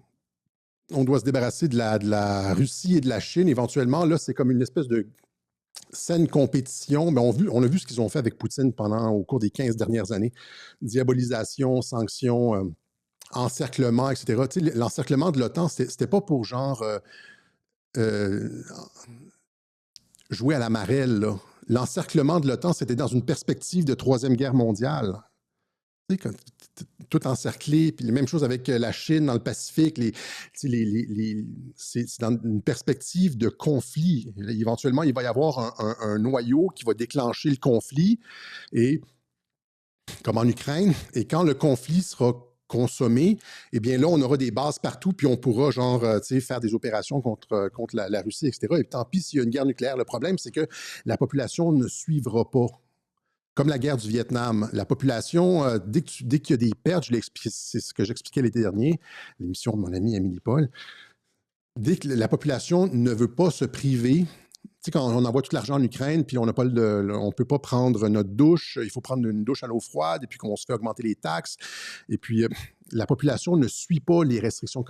on doit se débarrasser de la Russie et de la Chine. Éventuellement, là, c'est comme une espèce de saine compétition. Mais on a vu ce qu'ils ont fait avec Poutine au cours des 15 dernières années. Diabolisation, sanctions, encerclement, etc. L'encerclement de l'OTAN, c'était pas pour genre jouer à la marelle, là. L'encerclement de l'OTAN, c'était dans une perspective de Troisième Guerre mondiale. Tout encerclé, puis la même chose avec la Chine dans le Pacifique, c'est dans une perspective de conflit. Éventuellement, il va y avoir un noyau qui va déclencher le conflit, et comme en Ukraine, et quand le conflit sera consommé, eh bien là, on aura des bases partout, puis on pourra faire des opérations contre la Russie, etc. Et tant pis s'il y a une guerre nucléaire. Le problème, c'est que la population ne suivra pas. Comme la guerre du Vietnam, la population, dès qu'il y a des pertes, c'est ce que j'expliquais l'été dernier, l'émission de mon ami Amélie Paul, dès que la population ne veut pas se priver, quand on envoie tout l'argent en Ukraine, puis on ne peut pas prendre notre douche, il faut prendre une douche à l'eau froide, et puis qu'on se fait augmenter les taxes, et puis la population ne suit pas les restrictions.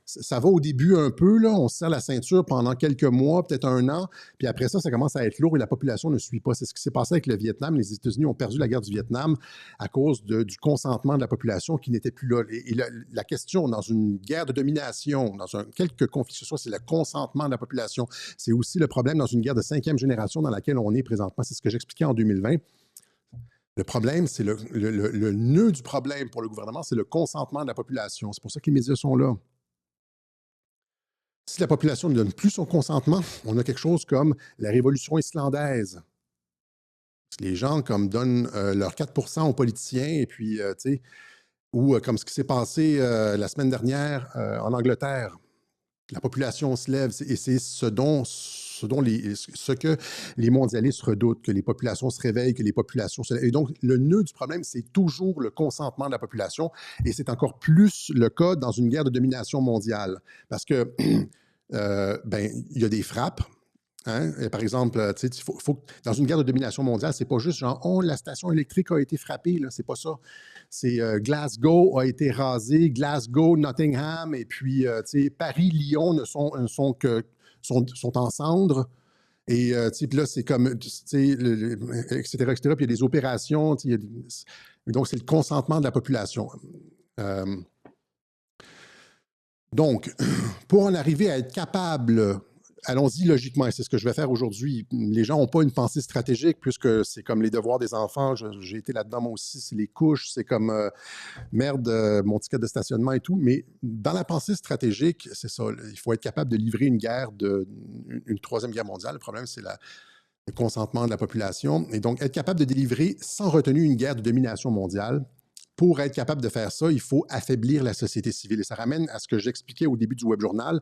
Ça va au début un peu, là, on se serre la ceinture pendant quelques mois, peut-être un an, puis après ça commence à être lourd et la population ne suit pas. C'est ce qui s'est passé avec le Vietnam. Les États-Unis ont perdu la guerre du Vietnam à cause du consentement de la population qui n'était plus là. Et la question dans une guerre de domination, dans quelque conflit que ce soit, c'est le consentement de la population. C'est aussi le problème dans une guerre de 5e génération dans laquelle on est présentement. C'est ce que j'expliquais en 2020. Le problème, c'est le nœud du problème pour le gouvernement, c'est le consentement de la population. C'est pour ça que les médias sont là. Si la population ne donne plus son consentement, on a quelque chose comme la révolution islandaise. Les gens donnent leurs 4% aux politiciens, et puis, ou comme ce qui s'est passé la semaine dernière en Angleterre. La population se lève et c'est ce que les mondialistes redoutent, que les populations se réveillent, que les populations se lèvent. Et donc, le nœud du problème, c'est toujours le consentement de la population et c'est encore plus le cas dans une guerre de domination mondiale parce que, il y a des frappes. Hein? Et par exemple, dans une guerre de domination mondiale, c'est pas juste genre, oh, la station électrique a été frappée, là, c'est pas ça. C'est Glasgow a été rasé, Glasgow, Nottingham, et puis Paris, Lyon sont en cendres. Et puis là, c'est comme, etc., etc. Puis il y a des opérations. Donc, c'est le consentement de la population. Donc, pour en arriver à être capable, allons-y logiquement, et c'est ce que je vais faire aujourd'hui. Les gens n'ont pas une pensée stratégique puisque c'est comme les devoirs des enfants. J'ai été là-dedans moi aussi, c'est les couches, c'est comme merde, mon ticket de stationnement et tout. Mais dans la pensée stratégique, c'est ça. Il faut être capable de livrer une guerre, une troisième guerre mondiale. Le problème, c'est le consentement de la population. Et donc, être capable de délivrer sans retenue une guerre de domination mondiale. Pour être capable de faire ça, il faut affaiblir la société civile. Et ça ramène à ce que j'expliquais au début du web journal.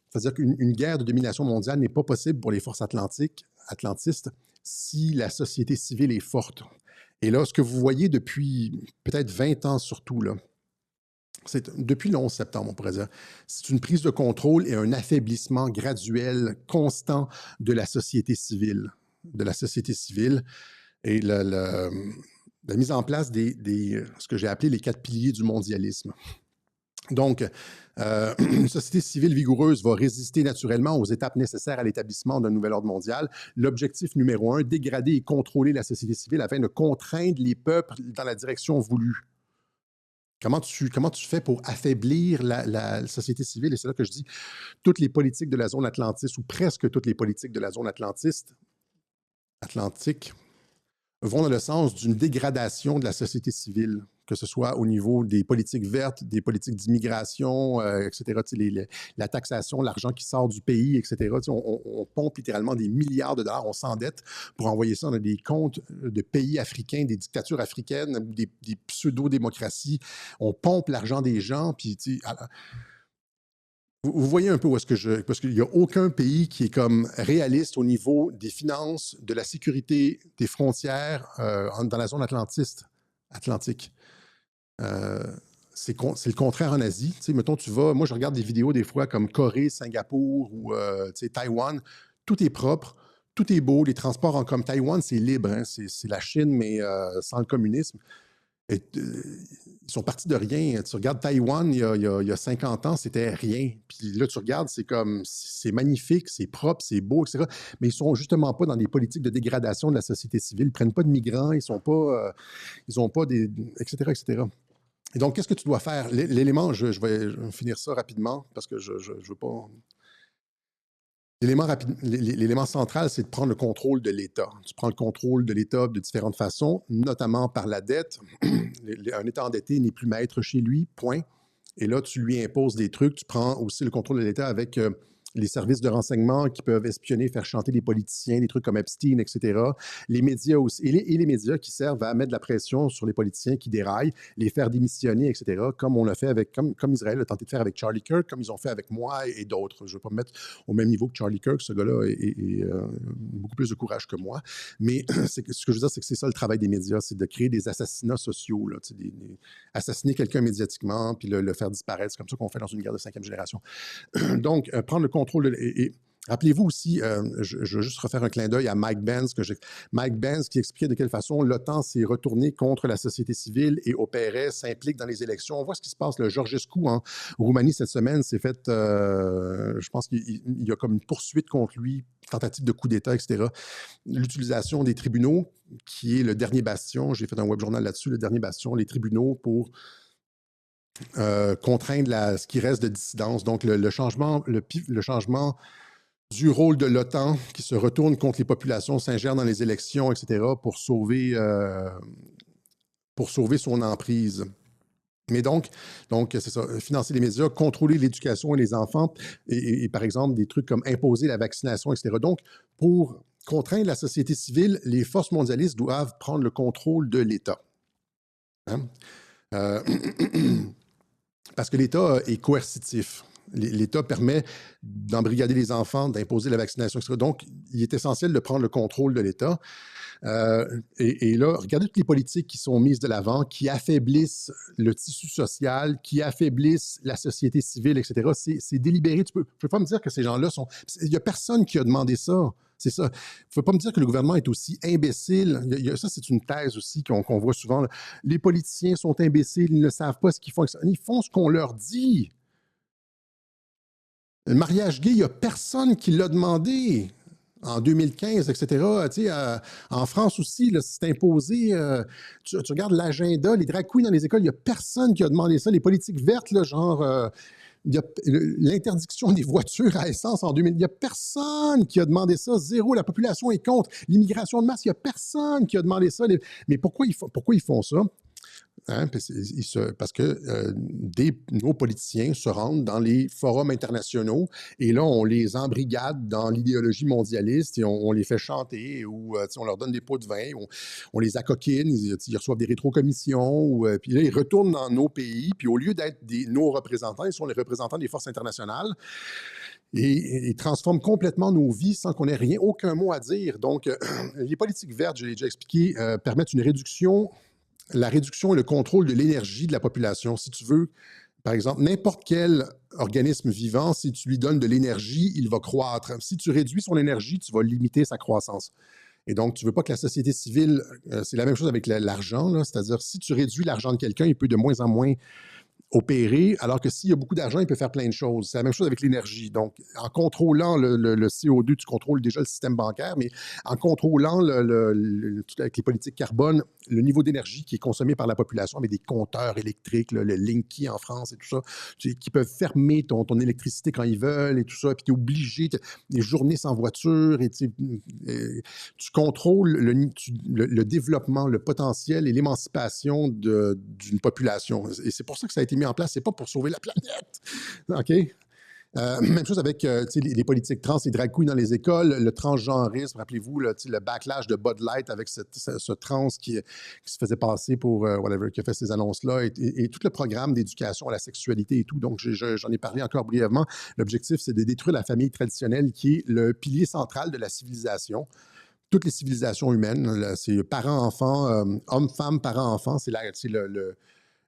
C'est-à-dire qu'une guerre de domination mondiale n'est pas possible pour les forces atlantistes si la société civile est forte. Et là, ce que vous voyez depuis peut-être 20 ans surtout, là, c'est depuis le 11 septembre, on pourrait dire, c'est une prise de contrôle et un affaiblissement graduel, constant de la société civile. Et la mise en place ce que j'ai appelé les 4 piliers du mondialisme. Donc, une société civile vigoureuse va résister naturellement aux étapes nécessaires à l'établissement d'un nouvel ordre mondial. L'objectif numéro 1, dégrader et contrôler la société civile afin de contraindre les peuples dans la direction voulue. Comment tu fais pour affaiblir la société civile? Et c'est là que je dis, toutes les politiques de la zone atlantiste, ou presque toutes les politiques de la zone atlantique, vont dans le sens d'une dégradation de la société civile, que ce soit au niveau des politiques vertes, des politiques d'immigration, etc., la taxation, l'argent qui sort du pays, etc. On pompe littéralement des milliards de dollars, on s'endette pour envoyer ça dans des comptes de pays africains, des dictatures africaines, des pseudo-démocraties. On pompe l'argent des gens, puis vous voyez un peu où est-ce que parce qu'il n'y a aucun pays qui est comme réaliste au niveau des finances, de la sécurité, des frontières dans la zone atlantique. C'est le contraire en Asie. Mettons, moi, je regarde des vidéos des fois comme Corée, Singapour ou Taïwan. Tout est propre, tout est beau. Les transports comme Taïwan, c'est libre. Hein, c'est la Chine, mais sans le communisme. Et, ils sont partis de rien. Tu regardes Taïwan, il y a 50 ans, c'était rien. Puis là, tu regardes, c'est magnifique, c'est propre, c'est beau, etc. Mais ils sont justement pas dans des politiques de dégradation de la société civile. Ils prennent pas de migrants, ils ont pas des... etc., etc. Et donc, qu'est-ce que tu dois faire? L'élément, je vais finir ça rapidement parce que je veux pas... L'élément central, c'est de prendre le contrôle de l'État. Tu prends le contrôle de l'État de différentes façons, notamment par la dette. Un État endetté n'est plus maître chez lui, point. Et là, tu lui imposes des trucs. Tu prends aussi le contrôle de l'État avec les services de renseignement qui peuvent espionner, faire chanter des politiciens, des trucs comme Epstein, etc. Les médias aussi. Et les médias qui servent à mettre de la pression sur les politiciens qui déraillent, les faire démissionner, etc. Comme on l'a fait comme Israël a tenté de faire avec Charlie Kirk, comme ils ont fait avec moi et d'autres. Je ne vais pas me mettre au même niveau que Charlie Kirk. Ce gars-là a beaucoup plus de courage que moi. Mais ce que je veux dire, c'est que c'est ça le travail des médias, c'est de créer des assassinats sociaux, là, assassiner quelqu'un médiatiquement, puis le faire disparaître. C'est comme ça qu'on fait dans une guerre de 5e génération. Donc, prendre le contrôle et rappelez-vous aussi, je veux juste refaire un clin d'œil à Mike Benz, Mike Benz qui expliquait de quelle façon l'OTAN s'est retourné contre la société civile et opérait, s'implique dans les élections. On voit ce qui se passe. Le Georgescu en Roumanie cette semaine s'est fait, je pense qu'il y a comme une poursuite contre lui, tentative de coup d'État, etc. L'utilisation des tribunaux, qui est le dernier bastion, j'ai fait un web journal là-dessus, le dernier bastion, les tribunaux pour contraindre ce qui reste de dissidence. Donc, le changement du rôle de l'OTAN qui se retourne contre les populations, s'ingère dans les élections, etc., pour sauver son emprise. Mais donc c'est ça, financer les médias, contrôler l'éducation et les enfants, et par exemple, des trucs comme imposer la vaccination, etc. Donc, pour contraindre la société civile, les forces mondialistes doivent prendre le contrôle de l'État. Hein? Parce que l'État est coercitif. L'État permet d'embrigader les enfants, d'imposer la vaccination, etc. Donc, il est essentiel de prendre le contrôle de l'État. Et là, regardez toutes les politiques qui sont mises de l'avant, qui affaiblissent le tissu social, qui affaiblissent la société civile, etc. C'est délibéré. Tu peux pas me dire que ces gens-là sont... Il n'y a personne qui a demandé ça. C'est ça. Il ne faut pas me dire que le gouvernement est aussi imbécile. Ça, c'est une thèse aussi qu'on voit souvent. Là. Les politiciens sont imbéciles, ils ne savent pas ce qu'ils font. Ils font ce qu'on leur dit. Le mariage gay, il n'y a personne qui l'a demandé. En 2015, etc. En France aussi, c'est imposé. Tu regardes l'agenda, les drag queens dans les écoles, il n'y a personne qui a demandé ça. Les politiques vertes, là, genre l'interdiction des voitures à essence en 2000, il n'y a personne qui a demandé ça. Zéro, la population est contre. L'immigration de masse, il n'y a personne qui a demandé ça. Mais pourquoi ils font ça? Hein, parce que nos politiciens se rendent dans les forums internationaux et là, on les embrigade dans l'idéologie mondialiste et on les fait chanter ou on leur donne des pots de vin, on les acoquine, ils reçoivent des rétrocommissions, puis là, ils retournent dans nos pays, puis au lieu d'être nos représentants, ils sont les représentants des forces internationales et ils transforment complètement nos vies sans qu'on ait rien, aucun mot à dire. Donc, les politiques vertes, je l'ai déjà expliqué, permettent la réduction et le contrôle de l'énergie de la population. Si tu veux, par exemple, n'importe quel organisme vivant, si tu lui donnes de l'énergie, il va croître. Si tu réduis son énergie, tu vas limiter sa croissance. Et donc, tu ne veux pas que la société civile... c'est la même chose avec l'argent, c'est-à-dire si tu réduis l'argent de quelqu'un, il peut de moins en moins opérer, alors que s'il y a beaucoup d'argent, il peut faire plein de choses. C'est la même chose avec l'énergie. Donc, en contrôlant le CO2, tu contrôles déjà le système bancaire, mais en contrôlant avec les politiques carbone, le niveau d'énergie qui est consommé par la population, avec des compteurs électriques, le Linky en France et tout ça, qui peuvent fermer ton électricité quand ils veulent et tout ça, puis tu es obligé, des journées sans voiture, et tu contrôles le développement, le potentiel et l'émancipation d'une population. Et c'est pour ça que ça a été mis en place, c'est pas pour sauver la planète. OK? Même chose avec les politiques trans, les drag queens dans les écoles, le transgenrisme, rappelez-vous, le backlash de Bud Light avec ce trans qui se faisait passer pour whatever, qui a fait ces annonces-là, et tout le programme d'éducation à la sexualité et tout. Donc, j'en ai parlé encore brièvement. L'objectif, c'est de détruire la famille traditionnelle qui est le pilier central de la civilisation. Toutes les civilisations humaines, c'est parents-enfants, hommes-femmes, parents-enfants, c'est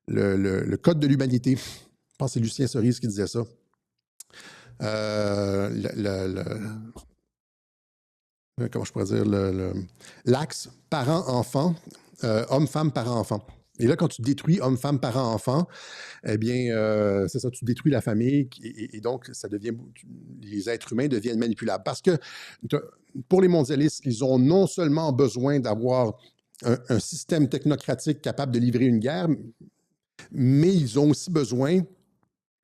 le code de l'humanité. Je pense que c'est Lucien Cerise qui disait ça. Comment je pourrais dire? L'axe parent-enfant, homme-femme, parent-enfant. Et là, quand tu détruis homme-femme, parent-enfant, eh bien, c'est ça, tu détruis la famille et donc les êtres humains deviennent manipulables. Parce que pour les mondialistes, ils ont non seulement besoin d'avoir un système technocratique capable de livrer une guerre, mais ils ont aussi besoin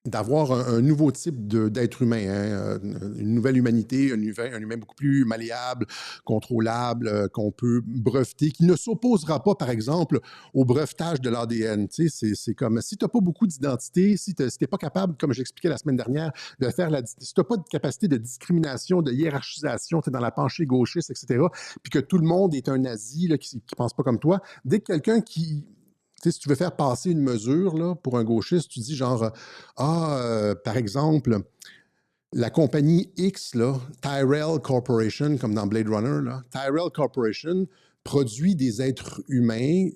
d'avoir un nouveau type d'être humain, hein, une nouvelle humanité, un humain beaucoup plus malléable, contrôlable, qu'on peut breveter, qui ne s'opposera pas, par exemple, au brevetage de l'ADN. Tu sais, c'est comme, si tu n'as pas beaucoup d'identité, si tu n'es pas capable, comme j'expliquais la semaine dernière, de faire si tu n'as pas de capacité de discrimination, de hiérarchisation, tu es dans la penchée gauchiste, etc., puis que tout le monde est un nazi là, qui ne pense pas comme toi, dès que quelqu'un qui... Tu sais, si tu veux faire passer une mesure là, pour un gauchiste, tu dis genre, par exemple, la compagnie X, là, Tyrell Corporation, comme dans Blade Runner, là, Tyrell Corporation produit des êtres humains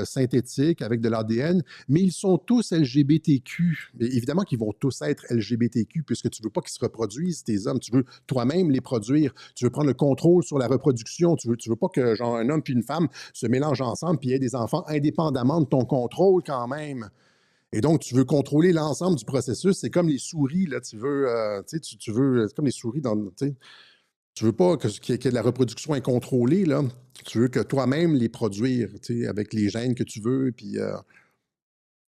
synthétiques avec de l'ADN, mais ils sont tous LGBTQ. Et évidemment qu'ils vont tous être LGBTQ puisque tu ne veux pas qu'ils se reproduisent, tes hommes. Tu veux toi-même les produire. Tu veux prendre le contrôle sur la reproduction. Tu veux pas que genre, un homme puis une femme se mélangent ensemble puis aient des enfants indépendamment de ton contrôle quand même. Et donc, tu veux contrôler l'ensemble du processus. C'est comme les souris, là. Tu veux, tu veux, c'est comme les souris dans, tu veux pas qu'il y ait de la reproduction incontrôlée, là. Tu veux que toi-même les produire, avec les gènes que tu veux, puis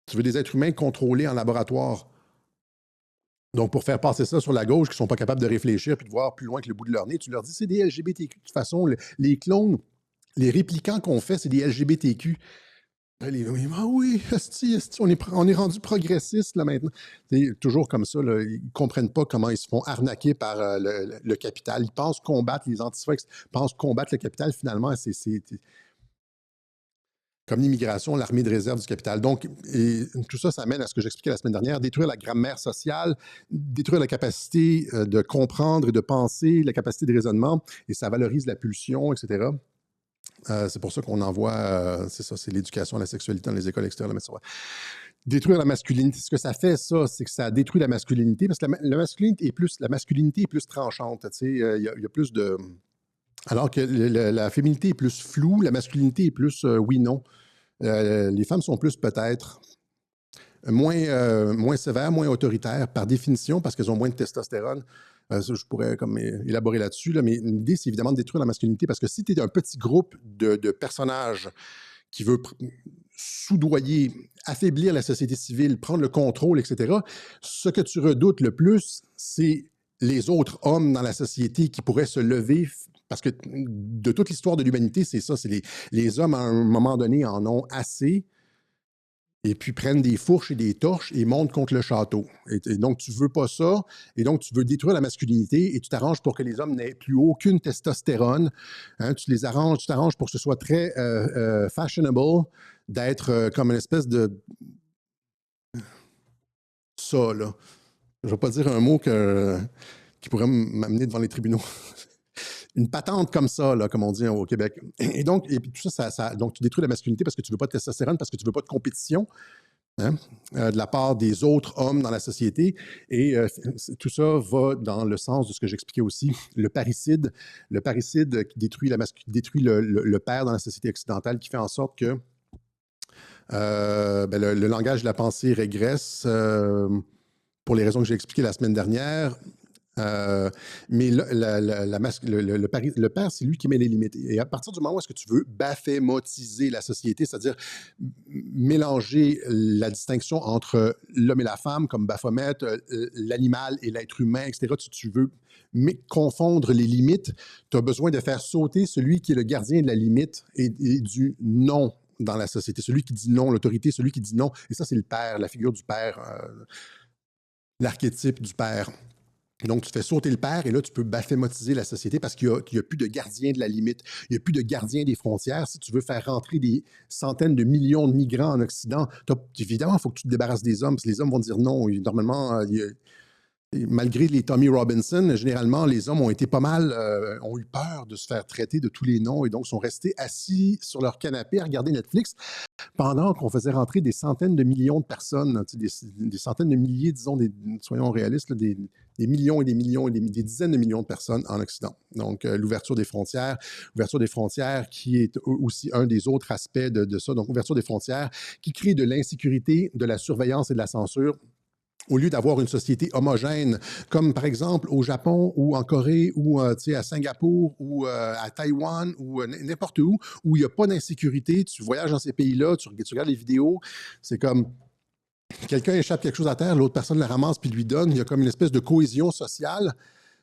tu veux des êtres humains contrôlés en laboratoire. Donc, pour faire passer ça sur la gauche, qui ne sont pas capables de réfléchir puis de voir plus loin que le bout de leur nez, tu leur dis c'est des LGBTQ. De toute façon, les clones, les réplicants qu'on fait, c'est des LGBTQ. Ah oui, esti, on est rendu progressiste là maintenant. C'est toujours comme ça, là, ils ne comprennent pas comment ils se font arnaquer par le capital. Ils pensent combattre les antiflex, pensent combattre le capital. Finalement, comme l'immigration, l'armée de réserve du capital. Donc, et tout ça, ça amène à ce que j'expliquais la semaine dernière, détruire la grammaire sociale, détruire la capacité de comprendre et de penser, la capacité de raisonnement, et ça valorise la pulsion, etc. C'est pour ça qu'on envoie, c'est ça, c'est l'éducation à la sexualité dans les écoles extérieures. Détruire la masculinité. Ce que ça fait, ça, c'est que ça détruit la masculinité, parce que la masculinité est plus tranchante. Tu sais, il y a plus de... Alors que la féminité est plus floue, la masculinité est plus oui-non. Les femmes sont plus peut-être moins sévères, moins autoritaires par définition parce qu'elles ont moins de testostérone. Ça, je pourrais comme élaborer là-dessus, là, mais l'idée, c'est évidemment de détruire la masculinité parce que si tu es un petit groupe de personnages qui veut soudoyer, affaiblir la société civile, prendre le contrôle, etc., ce que tu redoutes le plus, c'est les autres hommes dans la société qui pourraient se lever, parce que de toute l'histoire de l'humanité, c'est ça, c'est les hommes, à un moment donné, en ont assez, et puis prennent des fourches et des torches et montent contre le château. Et donc, tu veux pas ça, et donc tu veux détruire la masculinité, et tu t'arranges pour que les hommes n'aient plus aucune testostérone. Hein, tu t'arranges pour que ce soit très fashionable d'être comme une espèce de... Ça, là. Je vais pas dire un mot qui pourrait m'amener devant les tribunaux. Une patente comme ça, là, comme on dit au Québec. Et donc, et puis tout ça, donc tu détruis la masculinité parce que tu veux pas de testostérone, parce que tu veux pas de compétition, hein, de la part des autres hommes dans la société. Et tout ça va dans le sens de ce que j'expliquais aussi, le parricide qui détruit, détruit le père dans la société occidentale, qui fait en sorte que le langage de la pensée régresse pour les raisons que j'ai expliquées la semaine dernière. Mais le père, c'est lui qui met les limites. Et à partir du moment où est-ce que tu veux baphémotiser la société, c'est-à-dire mélanger la distinction entre l'homme et la femme, comme Baphomet, l'animal et l'être humain, etc., tu veux confondre les limites, tu as besoin de faire sauter celui qui est le gardien de la limite et du non dans la société. Celui qui dit non, l'autorité, celui qui dit non. Et ça, c'est le père, la figure du père, l'archétype du père. Donc, tu fais sauter le père et là, tu peux baphémotiser la société parce qu'il n'y a plus de gardien de la limite, il n'y a plus de gardien des frontières. Si tu veux faire rentrer des centaines de millions de migrants en Occident, évidemment, il faut que tu te débarrasses des hommes parce que les hommes vont dire non. Normalement, malgré les Tommy Robinson, généralement, les hommes ont été pas mal, ont eu peur de se faire traiter de tous les noms et donc sont restés assis sur leur canapé à regarder Netflix pendant qu'on faisait rentrer des centaines de millions de personnes, des centaines de milliers, disons, soyons réalistes, là, des millions et des millions et des dizaines de millions de personnes en Occident. Donc, l'ouverture des frontières qui est aussi un des autres aspects de ça. Donc, ouverture des frontières qui crée de l'insécurité, de la surveillance et de la censure. Au lieu d'avoir une société homogène, comme par exemple au Japon ou en Corée ou à Singapour ou à Taïwan ou n'importe où il n'y a pas d'insécurité, tu voyages dans ces pays-là, tu regardes les vidéos, c'est comme quelqu'un échappe quelque chose à terre, l'autre personne le ramasse puis lui donne, il y a comme une espèce de cohésion sociale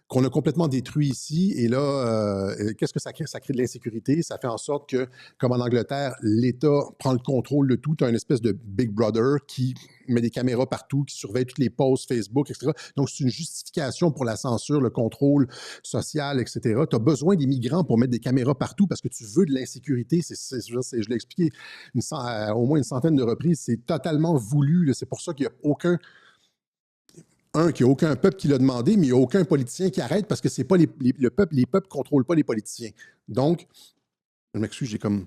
qu'on a complètement détruit ici. Et là, qu'est-ce que ça crée? Ça crée de l'insécurité. Ça fait en sorte que, comme en Angleterre, l'État prend le contrôle de tout. Tu as une espèce de Big Brother qui met des caméras partout, qui surveille toutes les posts Facebook, etc. Donc, c'est une justification pour la censure, le contrôle social, etc. Tu as besoin des migrants pour mettre des caméras partout parce que tu veux de l'insécurité. Je l'ai expliqué au moins une centaine de reprises. C'est totalement voulu. C'est pour ça qu'il n'y a aucun... qu'il n'y a aucun peuple qui l'a demandé, mais il n'y a aucun politicien qui arrête parce que c'est pas les peuples ne contrôlent pas les politiciens. Donc, je m'excuse, j'ai comme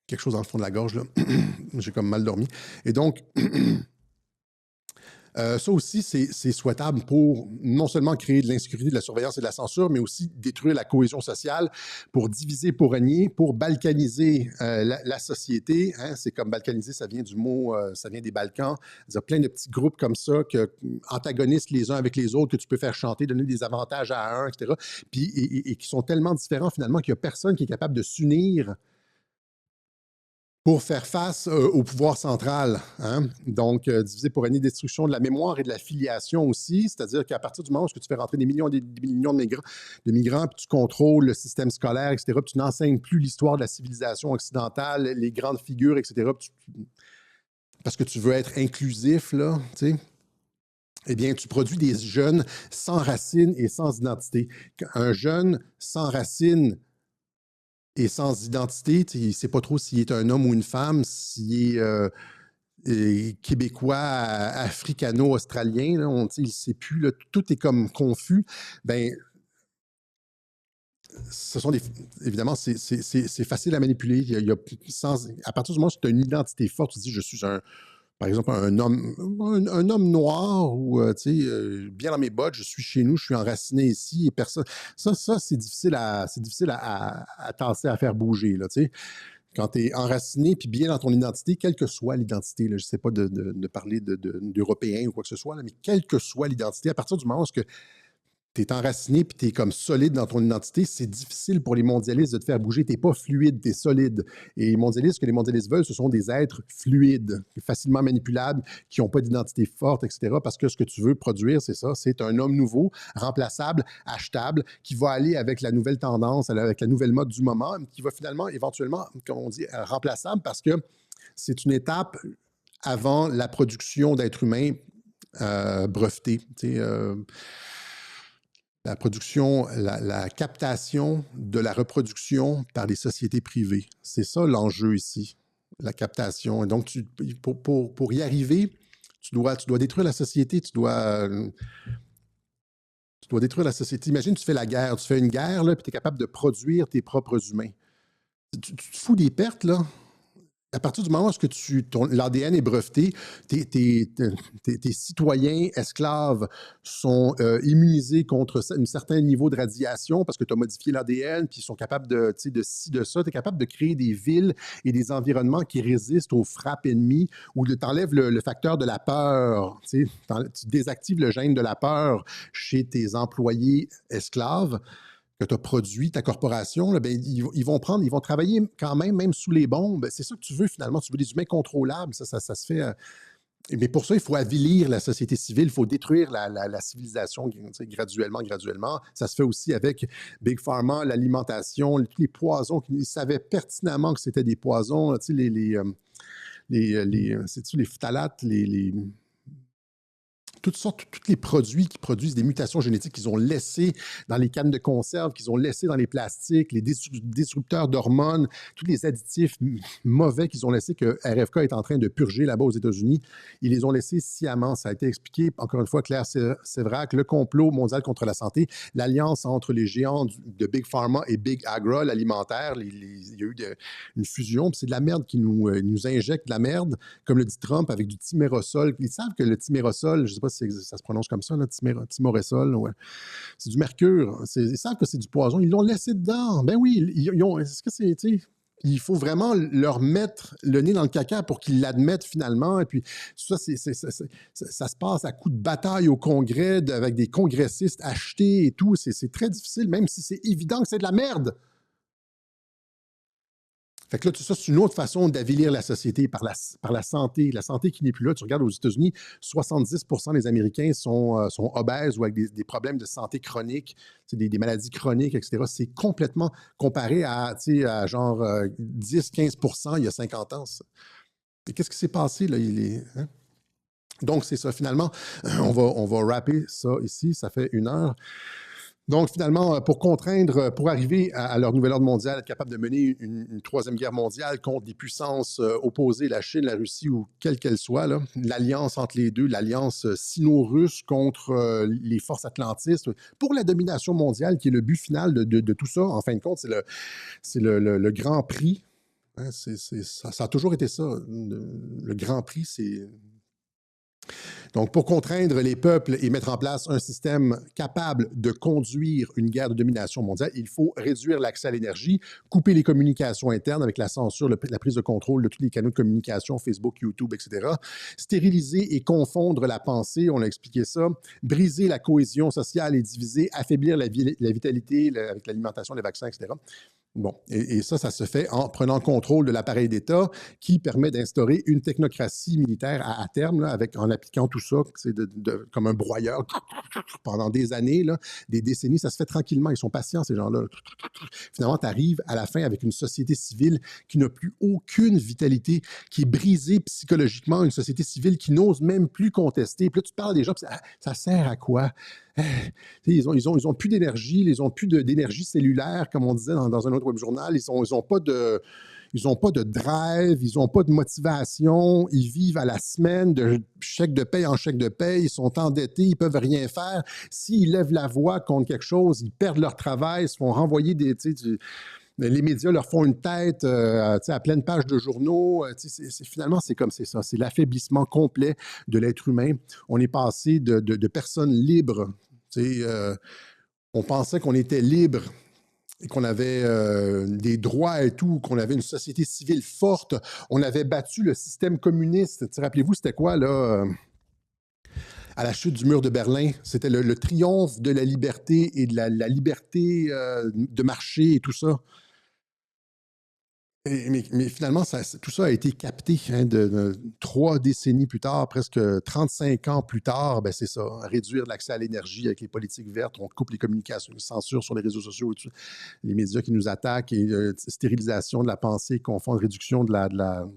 quelque chose dans le fond de la gorge, là. J'ai comme mal dormi. Et donc, ça aussi, c'est souhaitable pour non seulement créer de l'insécurité, de la surveillance et de la censure, mais aussi détruire la cohésion sociale, pour diviser, pour régner, pour balkaniser la société. Hein. C'est comme balkaniser, ça vient du mot, ça vient des Balkans. Il y a plein de petits groupes comme ça, antagonistes les uns avec les autres, que tu peux faire chanter, donner des avantages à un, etc. Puis, et qui sont tellement différents finalement qu'il n'y a personne qui est capable de s'unir pour faire face au pouvoir central. Hein? Donc, diviser pour régner, destruction de la mémoire et de la filiation aussi, c'est-à-dire qu'à partir du moment où tu fais rentrer des millions et des millions de migrants, puis tu contrôles le système scolaire, etc., puis tu n'enseignes plus l'histoire de la civilisation occidentale, les grandes figures, etc., parce que tu veux être inclusif, là, tu sais, eh bien, tu produis des jeunes sans racines et sans identité. Un jeune sans racines Et sans identité, il ne sait pas trop s'il est un homme ou une femme, s'il est québécois, africano-australien, là, il ne sait plus, là, tout est comme confus. Ben, ce sont des, évidemment, c'est facile à manipuler. À partir du moment où tu as une identité forte, tu dis, je suis par exemple, un homme noir ou, bien dans mes bottes, je suis chez nous, je suis enraciné ici et personne. Ça c'est difficile à tasser, à faire bouger, là, tu sais. Quand tu es enraciné puis bien dans ton identité, quelle que soit l'identité, là, je ne sais pas de parler d'Européen ou quoi que ce soit, là, mais quelle que soit l'identité, à partir du moment où tu es enraciné puis tu es comme solide dans ton identité, c'est difficile pour les mondialistes de te faire bouger. Tu n'es pas fluide, tu es solide. Et les mondialistes, ce que les mondialistes veulent, ce sont des êtres fluides, facilement manipulables, qui n'ont pas d'identité forte, etc. Parce que ce que tu veux produire, c'est ça, c'est un homme nouveau, remplaçable, achetable, qui va aller avec la nouvelle tendance, avec la nouvelle mode du moment, qui va finalement, éventuellement, comme on dit, remplaçable parce que c'est une étape avant la production d'êtres humains brevetés. La production, la captation de la reproduction par les sociétés privées. C'est ça l'enjeu ici, la captation. Et donc, pour y arriver, tu dois détruire la société, tu dois détruire la société. Imagine, tu fais la guerre, tu fais une guerre, là, puis tu es capable de produire tes propres humains. Tu te fous des pertes, là. À partir du moment où l'ADN est breveté, tes citoyens esclaves sont immunisés contre un certain niveau de radiation parce que tu as modifié l'ADN, puis ils sont capables de ci, de ça. Tu es capable de créer des villes et des environnements qui résistent aux frappes ennemies ou tu enlèves le facteur de la peur. Tu désactives le gène de la peur chez tes employés esclaves que tu as produit, ta corporation, là, ben, ils vont travailler quand même sous les bombes. C'est ça que tu veux finalement. Tu veux des humains contrôlables. Ça se fait. Mais pour ça, il faut avilir la société civile, il faut détruire la civilisation graduellement. Ça se fait aussi avec Big Pharma, l'alimentation, tous les poisons. Ils savaient pertinemment que c'était des poisons. Là, les phtalates, toutes sortes, tous les produits qui produisent des mutations génétiques qu'ils ont laissées dans les cannes de conserve, qu'ils ont laissées dans les plastiques, les disrupteurs d'hormones, tous les additifs mauvais qu'ils ont laissés, que RFK est en train de purger là-bas aux États-Unis, ils les ont laissés sciemment. Ça a été expliqué, encore une fois, Claire Séverac, le complot mondial contre la santé, l'alliance entre les géants de Big Pharma et Big Agro, l'alimentaire, il y a eu une fusion, puis c'est de la merde qui nous injecte de la merde, comme le dit Trump, avec du timérosol. Ils savent que le timérosol, je ne sais pas si ça se prononce comme ça, là, timorésol, ouais. C'est du mercure. Ils savent que c'est du poison. Ils l'ont laissé dedans. Ben oui, est-ce que c'est, il faut vraiment leur mettre le nez dans le caca pour qu'ils l'admettent finalement. Et puis, ça se passe à coup de bataille au Congrès avec des congressistes achetés et tout. C'est très difficile, même si c'est évident que c'est de la merde. Fait que là, tout ça, c'est une autre façon d'avilir la société par la santé. La santé qui n'est plus là. Tu regardes aux États-Unis, 70% des Américains sont obèses ou avec des problèmes de santé chronique, des maladies chroniques, etc. C'est complètement comparé à genre 10-15% il y a 50 ans. Et qu'est-ce qui s'est passé, là? Hein? Donc, c'est ça. Finalement, on va wrapper ça ici. Ça fait 1 heure. Donc, finalement, pour arriver à leur nouvel ordre mondial, être capable de mener une troisième guerre mondiale contre des puissances opposées, la Chine, la Russie ou quelle qu'elle soit, l'alliance entre les deux, l'alliance sino-russe contre les forces atlantistes, pour la domination mondiale, qui est le but final de tout ça, en fin de compte, c'est le Grand Prix. Hein, ça a toujours été ça. Le Grand Prix, c'est... Donc, pour contraindre les peuples et mettre en place un système capable de conduire une guerre de domination mondiale, il faut réduire l'accès à l'énergie, couper les communications internes avec la censure, la prise de contrôle de tous les canaux de communication, Facebook, YouTube, etc., stériliser et confondre la pensée, on a expliqué ça, briser la cohésion sociale et diviser, affaiblir la vitalité avec l'alimentation, les vaccins, etc. Bon, et ça se fait en prenant contrôle de l'appareil d'État qui permet d'instaurer une technocratie militaire à terme, là, en appliquant tout ça comme un broyeur pendant des années, là, des décennies. Ça se fait tranquillement. Ils sont patients, ces gens-là. Finalement, tu arrives à la fin avec une société civile qui n'a plus aucune vitalité, qui est brisée psychologiquement, une société civile qui n'ose même plus contester. Puis là, tu parles des gens, ça sert à quoi? Ils ont plus d'énergie, ils ont plus d'énergie cellulaire, comme on disait dans un autre web journal. Ils ont pas de, ils ont pas de drive, ils n'ont pas de motivation, ils vivent à la semaine, de chèque de paye en chèque de paye, ils sont endettés, ils peuvent rien faire. S'ils lèvent la voix contre quelque chose, ils perdent leur travail, ils se font renvoyer les médias leur font une tête à pleine page de journaux. Finalement, c'est ça. C'est l'affaiblissement complet de l'être humain. On est passé de personnes libres. On pensait qu'on était libre et qu'on avait des droits et tout, qu'on avait une société civile forte. On avait battu le système communiste. Rappelez-vous, c'était quoi, là, à la chute du mur de Berlin? C'était le triomphe de la liberté et de la liberté de marché et tout ça. Mais finalement, tout ça a été capté de 3 décennies plus tard, presque 35 ans plus tard. Ben c'est ça, réduire l'accès à l'énergie avec les politiques vertes, on coupe les communications, censure sur les réseaux sociaux, et les médias qui nous attaquent, et stérilisation de la pensée, confondre réduction de la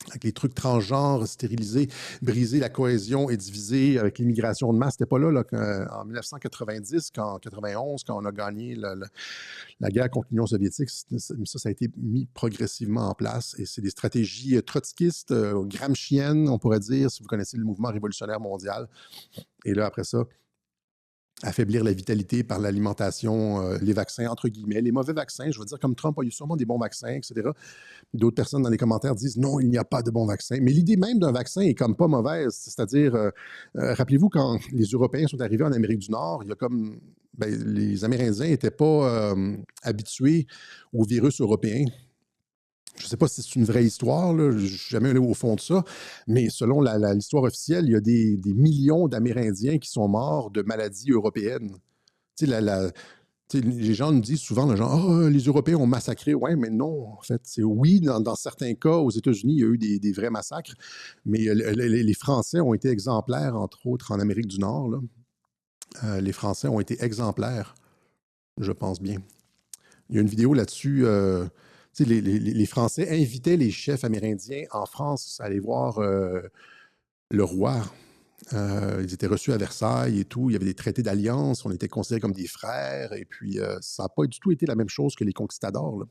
avec les trucs transgenres, stérilisés, briser la cohésion et diviser avec l'immigration de masse. C'était pas là en 1990, en 91, quand on a gagné la guerre contre l'Union soviétique. Ça a été mis progressivement en place. Et c'est des stratégies trotskistes, gramsciennes, on pourrait dire, si vous connaissez le mouvement révolutionnaire mondial. Et là, après ça, affaiblir la vitalité par l'alimentation, les vaccins, entre guillemets, les mauvais vaccins. Je veux dire, comme Trump a eu sûrement des bons vaccins, etc. D'autres personnes dans les commentaires disent non, il n'y a pas de bons vaccins. Mais l'idée même d'un vaccin est comme pas mauvaise. C'est-à-dire, rappelez-vous, quand les Européens sont arrivés en Amérique du Nord, il y a comme les Amérindiens n'étaient pas habitués au virus européen. Je ne sais pas si c'est une vraie histoire, là, je ne suis jamais allé au fond de ça, mais selon l'histoire officielle, il y a des millions d'Amérindiens qui sont morts de maladies européennes. Tu sais, les gens nous disent souvent, oh, les Européens ont massacré. Oui, mais non, en fait. Oui, dans certains cas, aux États-Unis, il y a eu des vrais massacres, mais les Français ont été exemplaires, entre autres, en Amérique du Nord. Là. Les Français ont été exemplaires, je pense bien. Il y a une vidéo là-dessus. Les Français invitaient les chefs amérindiens en France à aller voir le roi. Ils étaient reçus à Versailles et tout. Il y avait des traités d'alliance. On était considérés comme des frères. Et puis, ça n'a pas du tout été la même chose que les conquistadors. Là.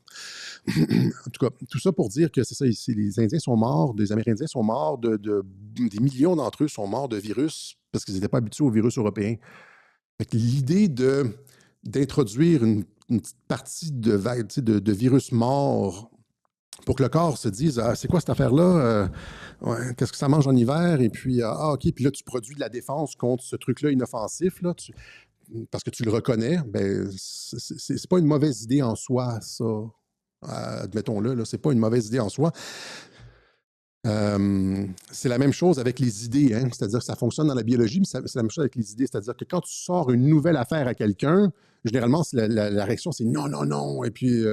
En tout cas, tout ça pour dire que c'est ça. Ici, les Indiens sont morts, des Amérindiens sont morts, des millions d'entre eux sont morts de virus parce qu'ils n'étaient pas habitués au virus européen. L'idée d'introduire une petite partie de virus mort pour que le corps se dise c'est quoi cette affaire-là? Qu'est-ce que ça mange en hiver? Et puis, OK, puis là, tu produis de la défense contre ce truc-là inoffensif, là, parce que tu le reconnais. Ben, c'est pas une mauvaise idée en soi, ça. Admettons-le, là, c'est pas une mauvaise idée en soi. C'est la même chose avec les idées, hein? C'est-à-dire que ça fonctionne dans la biologie, mais c'est la même chose avec les idées. C'est-à-dire que quand tu sors une nouvelle affaire à quelqu'un, généralement, la réaction, c'est non, non, non. Et puis,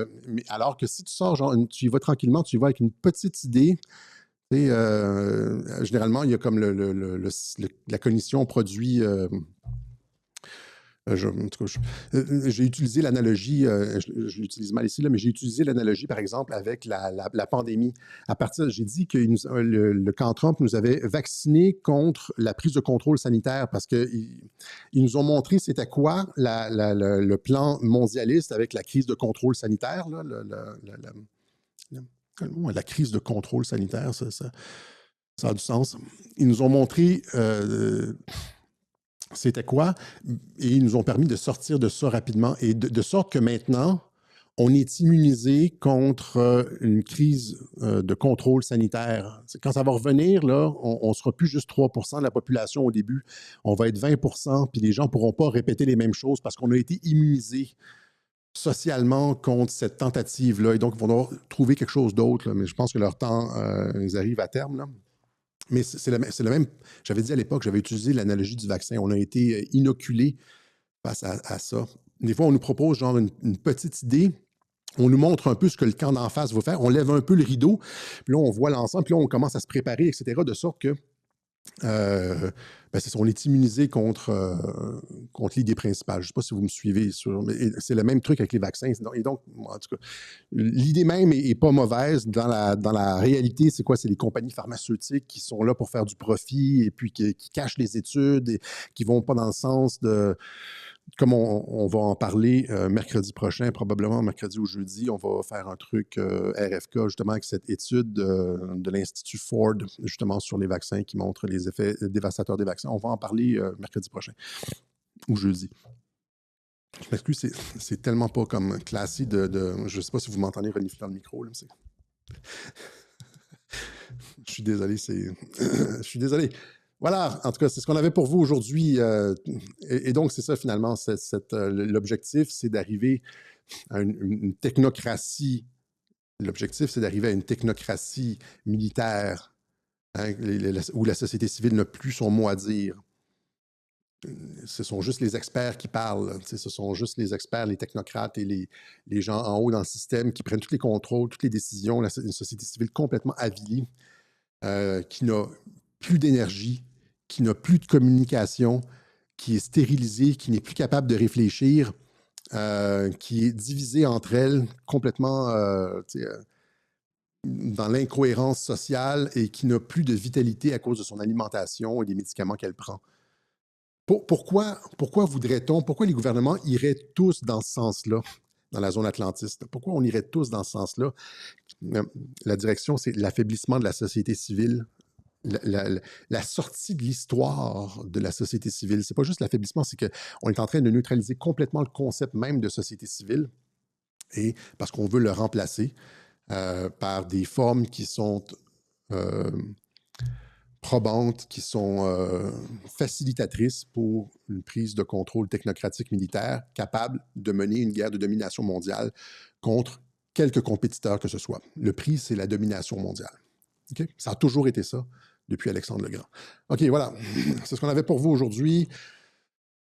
alors que si tu sors, tu y vas tranquillement, tu y vas avec une petite idée, généralement, il y a comme la cognition produit. En tout cas, j'ai utilisé l'analogie, je l'utilise mal ici, là, mais j'ai utilisé l'analogie, par exemple, avec la pandémie. J'ai dit que le camp Trump nous avait vaccinés contre la prise de contrôle sanitaire parce qu'ils nous ont montré c'était quoi le plan mondialiste avec la crise de contrôle sanitaire. Là, la crise de contrôle sanitaire, ça a du sens. Ils nous ont montré c'était quoi, et ils nous ont permis de sortir de ça rapidement, et de sorte que maintenant, on est immunisé contre une crise de contrôle sanitaire. Quand ça va revenir, là, on ne sera plus juste 3% de la population au début, on va être 20%, puis les gens ne pourront pas répéter les mêmes choses parce qu'on a été immunisé socialement contre cette tentative-là, et donc ils vont devoir trouver quelque chose d'autre, mais je pense que leur temps, ils arrivent à terme, là. Mais c'est le même. J'avais dit à l'époque, j'avais utilisé l'analogie du vaccin. On a été inoculés face à ça. Des fois, on nous propose genre une petite idée. On nous montre un peu ce que le camp d'en face va faire. On lève un peu le rideau. Puis là, on voit l'ensemble. Puis là, on commence à se préparer, etc. De sorte que On est immunisé contre l'idée principale. Je ne sais pas si vous me suivez, mais c'est le même truc avec les vaccins. Et donc, en tout cas, l'idée même n'est pas mauvaise. Dans la réalité, c'est quoi? C'est les compagnies pharmaceutiques qui sont là pour faire du profit et puis qui cachent les études et qui ne vont pas dans le sens de... Comme on va en parler mercredi prochain, probablement mercredi ou jeudi, on va faire un truc RFK, justement, avec cette étude de l'Institut Ford, justement, sur les vaccins qui montre les effets dévastateurs des vaccins. On va en parler mercredi prochain ou jeudi. Je m'excuse, c'est tellement pas comme classique je ne sais pas si vous m'entendez renifler dans le micro. Là, je suis désolé, je suis désolé. Voilà, en tout cas, c'est ce qu'on avait pour vous aujourd'hui. Et donc, c'est ça, finalement, l'objectif, c'est d'arriver à une technocratie. L'objectif, c'est d'arriver à une technocratie militaire, hein, où la société civile n'a plus son mot à dire. Ce sont juste les experts qui parlent. Ce sont juste les experts, les technocrates et les gens en haut dans le système qui prennent tous les contrôles, toutes les décisions. Une société civile complètement avilie, qui n'a plus d'énergie, qui n'a plus de communication, qui est stérilisée, qui n'est plus capable de réfléchir, qui est divisée entre elles complètement dans l'incohérence sociale et qui n'a plus de vitalité à cause de son alimentation et des médicaments qu'elle prend. Pourquoi voudrait-on, pourquoi les gouvernements iraient tous dans ce sens-là, dans la zone atlantiste? Pourquoi on irait tous dans ce sens-là? La direction, c'est l'affaiblissement de la société civile, la sortie de l'histoire de la société civile. C'est pas juste l'affaiblissement, c'est qu'on est en train de neutraliser complètement le concept même de société civile, et parce qu'on veut le remplacer par des formes qui sont probantes, qui sont facilitatrices pour une prise de contrôle technocratique militaire capable de mener une guerre de domination mondiale contre quelque compétiteur que ce soit. Le prix, c'est la domination mondiale. Okay? Ça a toujours été ça depuis Alexandre le Grand. OK, voilà. C'est ce qu'on avait pour vous aujourd'hui.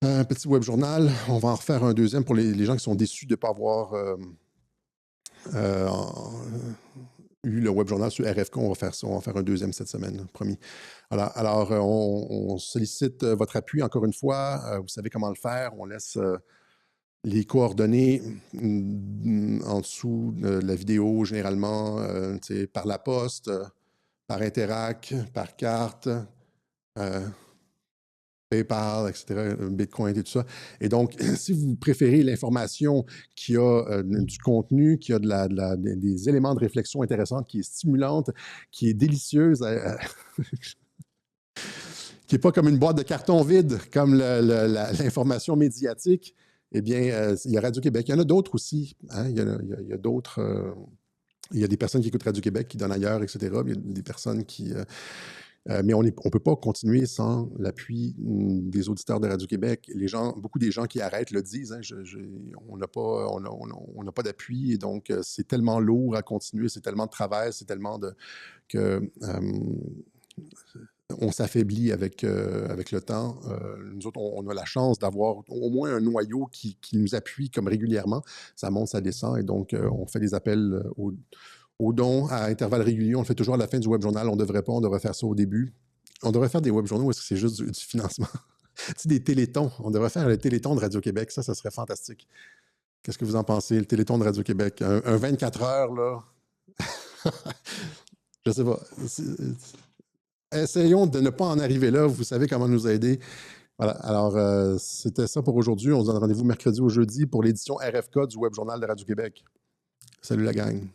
Un petit web journal. On va en refaire un deuxième pour les gens qui sont déçus de ne pas avoir eu le web journal sur RFK. On va faire ça. On va faire un deuxième cette semaine, promis. Voilà. Alors, on sollicite votre appui encore une fois. Vous savez comment le faire. On laisse les coordonnées en dessous de la vidéo, généralement, par la poste, par Interac, par carte, PayPal, etc., Bitcoin et tout ça. Et donc, si vous préférez l'information qui a du contenu, qui a des éléments de réflexion intéressants, qui est stimulante, qui est délicieuse, qui n'est pas comme une boîte de carton vide, comme l'information médiatique, eh bien, il y a Radio-Québec. Il y en a d'autres aussi. Hein? Il y a d'autres... il y a des personnes qui écoutent Radio-Québec, qui donnent ailleurs, etc. Il y a des personnes qui... mais on ne peut pas continuer sans l'appui des auditeurs de Radio-Québec. Beaucoup des gens qui arrêtent le disent, hein, on n'a pas d'appui, et donc c'est tellement lourd à continuer, c'est tellement de travail, c'est tellement on s'affaiblit avec le temps. Nous autres, on a la chance d'avoir au moins un noyau qui nous appuie comme régulièrement. Ça monte, ça descend, et donc on fait des appels aux dons à intervalles réguliers. On le fait toujours à la fin du web journal. On devrait faire ça au début. On devrait faire des web journaux, est-ce que c'est juste du financement? Tu sais, des télétons. On devrait faire le téléthon de Radio-Québec. Ça serait fantastique. Qu'est-ce que vous en pensez, le téléthon de Radio-Québec? Un 24 heures, là. Je sais pas. Essayons de ne pas en arriver là. Vous savez comment nous aider. Voilà. Alors, c'était ça pour aujourd'hui. On se donne rendez-vous mercredi ou jeudi pour l'édition RFK du Web Journal de Radio-Québec. Salut la gang.